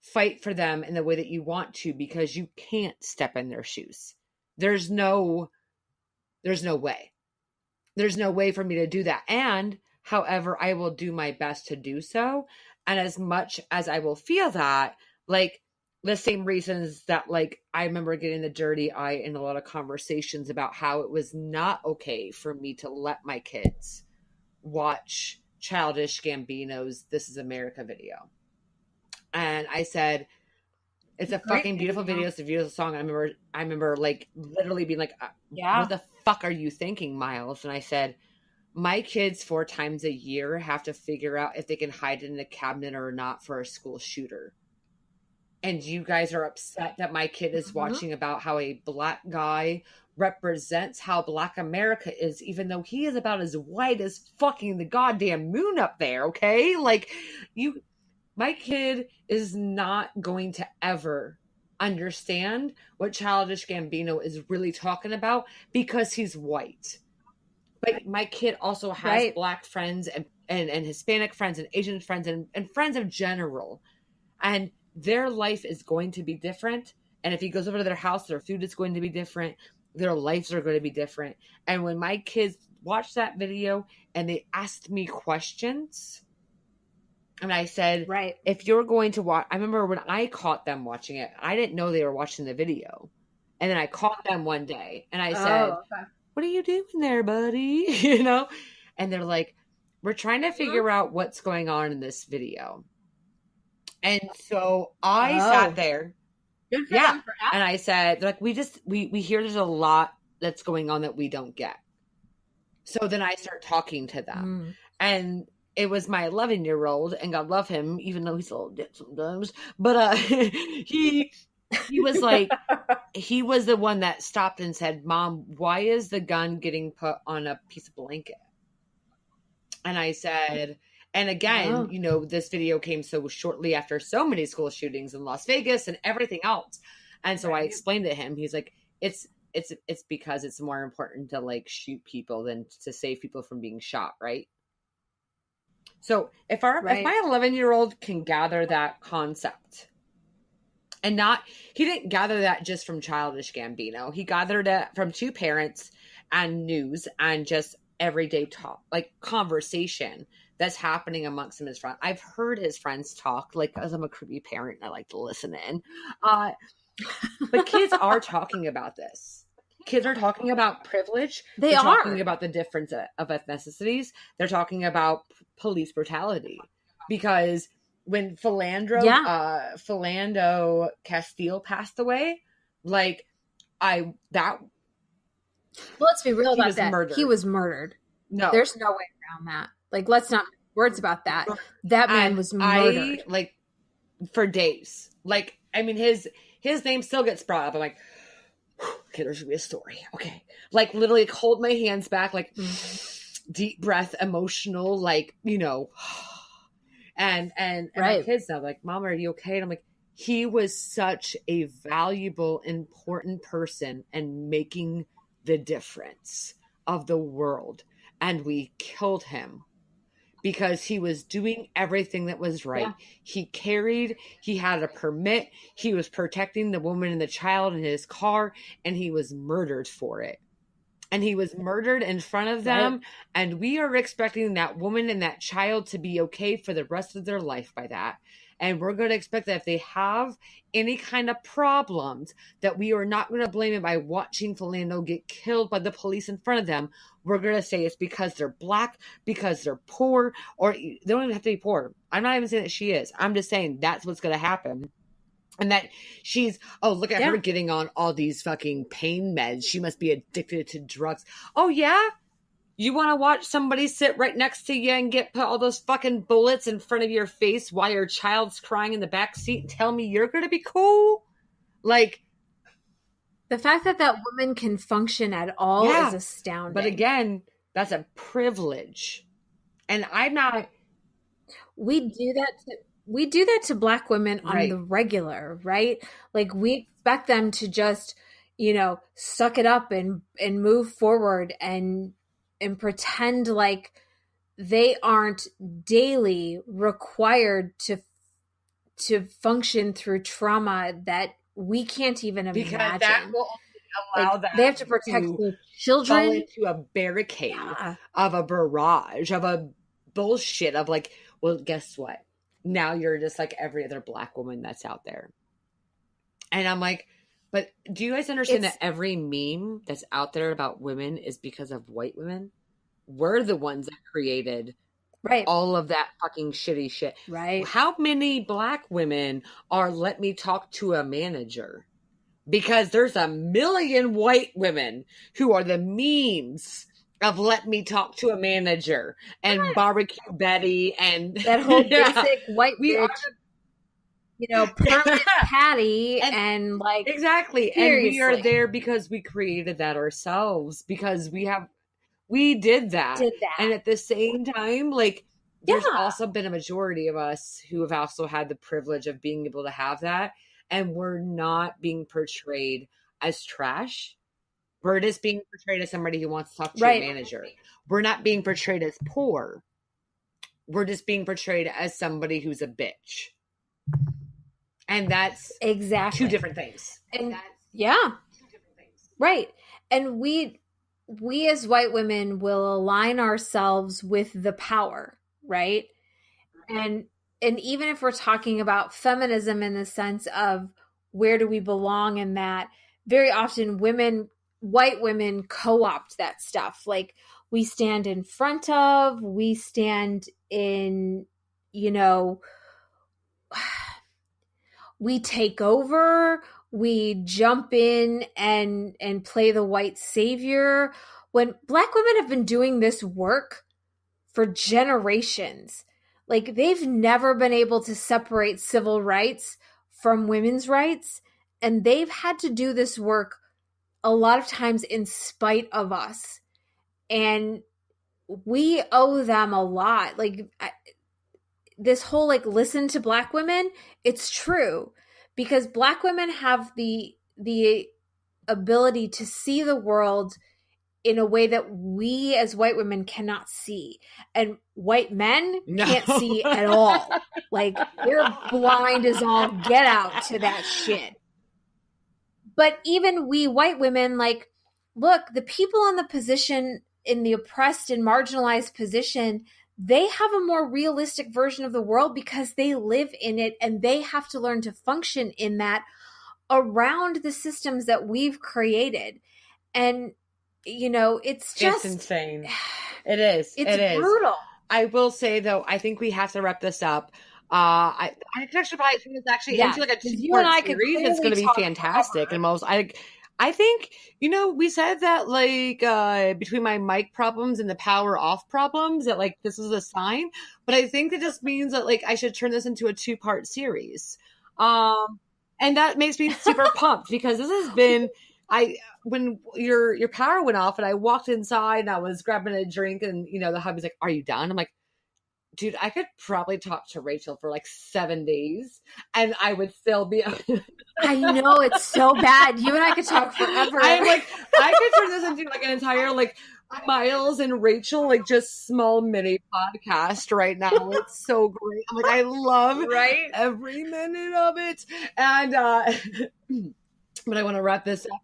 fight for them in the way that you want to, because you can't step in their shoes. There's no way. There's no way for me to do that. And however, I will do my best to do so. And as much as I will feel that, like, the same reasons that, like, I remember getting the dirty eye in a lot of conversations about how it was not okay for me to let my kids watch Childish Gambino's This Is America video. And I said, it's a fucking beautiful video. It's a beautiful song. I remember like literally being like, what the fuck are you thinking, Miles? And I said, my kids 4 times a year have to figure out if they can hide in a cabinet or not for a school shooter. And you guys are upset that my kid is watching about how a black guy represents how Black America is, even though he is about as white as fucking the goddamn moon up there, okay? Like, my kid is not going to ever understand what Childish Gambino is really talking about because he's white. But my kid also has black friends and Hispanic friends and Asian friends and friends in general. And their life is going to be different. And if he goes over to their house, their food is going to be different. Their lives are going to be different. And when my kids watched that video and they asked me questions, and I said, if you're going to watch, I remember when I caught them watching it, I didn't know they were watching the video. And then I caught them one day and I said, what are you doing there, buddy? You know? And they're like, we're trying to figure out what's going on in this video. And so I sat there. And I said, like, we hear there's a lot that's going on that we don't get. So then I start talking to them. And it was my 11-year-old, and God love him, even though he's a little dick sometimes. But he was like, he was the one that stopped and said, Mom, why is the gun getting put on a piece of blanket? And I said, and again, you know, this video came so shortly after so many school shootings in Las Vegas and everything else. And so I explained to him, he's like, it's because it's more important to like shoot people than to save people from being shot. Right. So if my 11-year-old can gather that concept, and he didn't gather that just from Childish Gambino. He gathered it from 2 parents and news and just everyday talk, like conversation that's happening amongst him and his friends. I've heard his friends talk, like, as I'm a creepy parent, I like to listen in. But kids are talking about this. Kids are talking about privilege. They're talking about the difference of ethnicities. They're talking about police brutality. Because when Philando Castile passed away, like, let's be real about that. Murdered. He was murdered. No. There's no way around that. Like, let's not words about that. That man was murdered. Like, for days. Like, I mean, his name still gets brought up. I'm like, okay, there's gonna be a story. Okay. Like, literally hold my hands back, like, deep breath, emotional, like, you know, and my kids now, like, Mom, are you okay? And I'm like, he was such a valuable, important person and making the difference of the world. And we killed him because he was doing everything that was right. Yeah. He had a permit. He was protecting the woman and the child in his car, and he was murdered for it. and he was murdered in front of them. Right. And we are expecting that woman and that child to be okay for the rest of their life by that. And we're going to expect that if they have any kind of problems, that we are not going to blame it by watching Philando get killed by the police in front of them. We're going to say it's because they're Black, because they're poor, or they don't even have to be poor. I'm not even saying that she is. I'm just saying that's what's going to happen. And that she's, oh, look at her getting on all these fucking pain meds. She must be addicted to drugs. Oh, yeah? You want to watch somebody sit right next to you and get put all those fucking bullets in front of your face while your child's crying in the back seat and tell me you're going to be cool? Like, the fact that that woman can function at all is astounding. But again, that's a privilege. And I'm not... We do that to Black women on the regular, right? Like, we expect them to just, suck it up and move forward and pretend like they aren't daily required to function through trauma that we can't even imagine. Because that will allow them they have to protect their children. Fall into a barricade of a barrage of a bullshit of like, well, guess what? Now you're just like every other Black woman that's out there. And I'm like, but do you guys understand that every meme that's out there about women is because of white women? We're the ones that created all of that fucking shitty shit. Right. How many Black women are let me talk to a manager? Because there's a million white women who are the memes of let me talk to a manager and barbecue Betty and that whole basic white bitch, permanent Patty and like exactly. Seriously. And we are there because we created that ourselves, because we did that. And at the same time, like there's also been a majority of us who have also had the privilege of being able to have that, and we're not being portrayed as trash. We're just being portrayed as somebody who wants to talk to a manager. We're not being portrayed as poor. We're just being portrayed as somebody who's a bitch. And that's exactly two different things. And two different things. Right. And we as white women will align ourselves with the power, right? And even if we're talking about feminism in the sense of where do we belong in that, very often white women co-opt that stuff. Like we stand in front of, we stand in, we take over, we jump in and play the white savior. When Black women have been doing this work for generations, like they've never been able to separate civil rights from women's rights. And they've had to do this work a lot of times in spite of us. And we owe them a lot. Like this whole, like, listen to Black women, it's true. Because Black women have the ability to see the world in a way that we as white women cannot see. And white men can't see at all. Like, they're blind as all get out to that shit. But even we white women, like, look, the people in the position, in the oppressed and marginalized position, they have a more realistic version of the world because they live in it and they have to learn to function in that around the systems that we've created. And, it's just... It's insane. It is. It's brutal. I will say, though, I think we have to wrap this up. I can actually probably turn this actually into like a two-part series. It's going to be fantastic. And I think, we said that like between my mic problems and the power off problems that like this is a sign, but I think that just means that like I should turn this into a two-part series. And that makes me super pumped because this has been when your power went off and I walked inside and I was grabbing a drink and the hubby's like, "Are you done?" I'm like, dude, I could probably talk to Rachel for like 7 days and I would still be. I know, it's so bad. You and I could talk forever. I'm like, I could turn this into like an entire like Miles and Rachel, like just small mini podcast right now. It's so great. I'm like, I love every minute of it. And, but I want to wrap this up.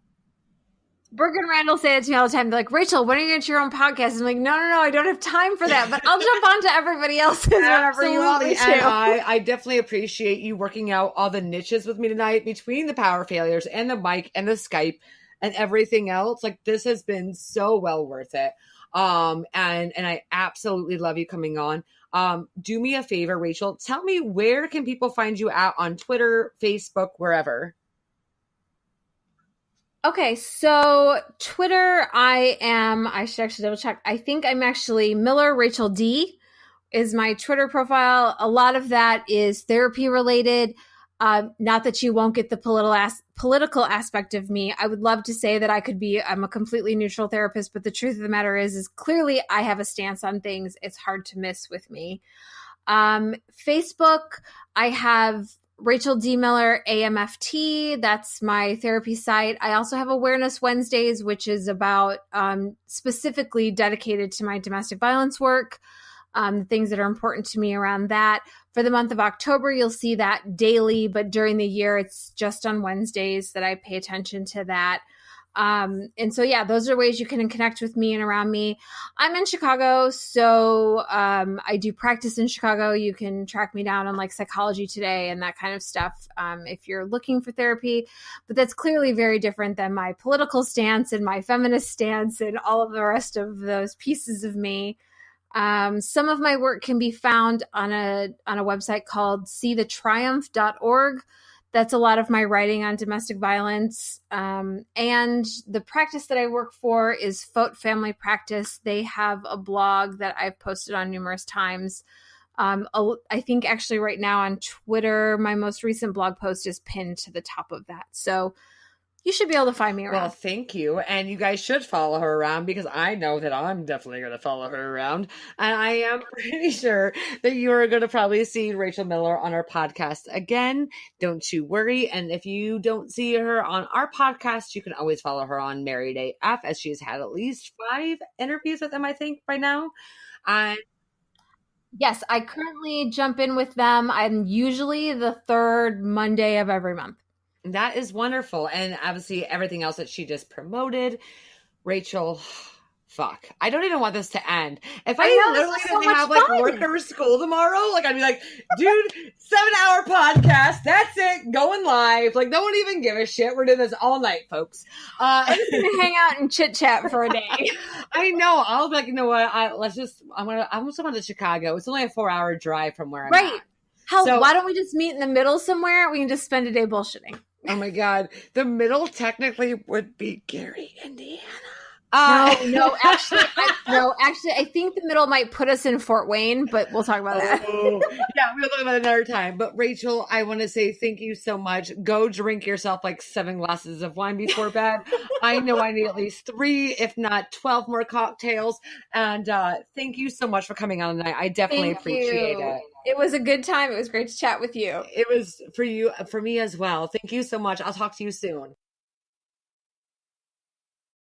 Brooke and Randall say it to me all the time. They're like, Rachel, when are you going to get your own podcast? I'm like, no, I don't have time for that, but I'll jump onto everybody else's whenever you want me to. And I definitely appreciate you working out all the niches with me tonight between the power failures and the mic and the Skype and everything else. Like, this has been so well worth it. And I absolutely love you coming on. Do me a favor, Rachel. Tell me, where can people find you at on Twitter, Facebook, wherever? Okay, so Twitter, I should actually double check. I think I'm actually Miller Rachel D is my Twitter profile. A lot of that is therapy related. Not that you won't get the political aspect of me. I would love to say that I'm a completely neutral therapist, but the truth of the matter is clearly I have a stance on things. It's hard to miss with me. Facebook, I have Rachel D. Miller, AMFT. That's my therapy site. I also have Awareness Wednesdays, which is about specifically dedicated to my domestic violence work, things that are important to me around that. For the month of October, you'll see that daily, but during the year, it's just on Wednesdays that I pay attention to that. And so, yeah, those are ways you can connect with me and around me. I'm in Chicago, so I do practice in Chicago. You can track me down on like Psychology Today and that kind of stuff if you're looking for therapy. But that's clearly very different than my political stance and my feminist stance and all of the rest of those pieces of me. Some of my work can be found on a website called seethetriumph.org. That's a lot of my writing on domestic violence. And the practice that I work for is Fote Family Practice. They have a blog that I've posted on numerous times. I think actually right now on Twitter, my most recent blog post is pinned to the top of that. So you should be able to find me around. Well, thank you. And you guys should follow her around because I know that I'm definitely going to follow her around. And I am pretty sure that you are going to probably see Rachel Miller on our podcast again. Don't you worry. And if you don't see her on our podcast, you can always follow her on Married AF, as she's had at least 5 interviews with them, I think, by now. And yes, I currently jump in with them. I'm usually the third Monday of every month. that is wonderful. And obviously everything else that she just promoted. Rachel, fuck. I don't even want this to end. If I know, literally this is so didn't have much like fun. work or school tomorrow, like I'd be like, dude, 7-hour podcast. That's it. Going live. Like no one even give a shit. We're doing this all night, folks. I'm just gonna hang out and chit chat for a day. I know. I'll be like, you know what? I'm also going to Chicago. It's only a 4-hour drive from where I'm Right. at. Hell, So- why don't we just meet in the middle somewhere? We can just spend a day bullshitting. Oh my God. The middle technically would be Gary, Indiana. Actually, I think the middle might put us in Fort Wayne, but we'll talk about that. Yeah, we'll talk about it another time. But Rachel, I want to say thank you so much. Go drink yourself like 7 glasses of wine before bed. I know I need at least 3, if not 12 more cocktails. And thank you so much for coming on tonight. I definitely appreciate it. It was a good time. It was great to chat with you. It was for me as well. Thank you so much. I'll talk to you soon.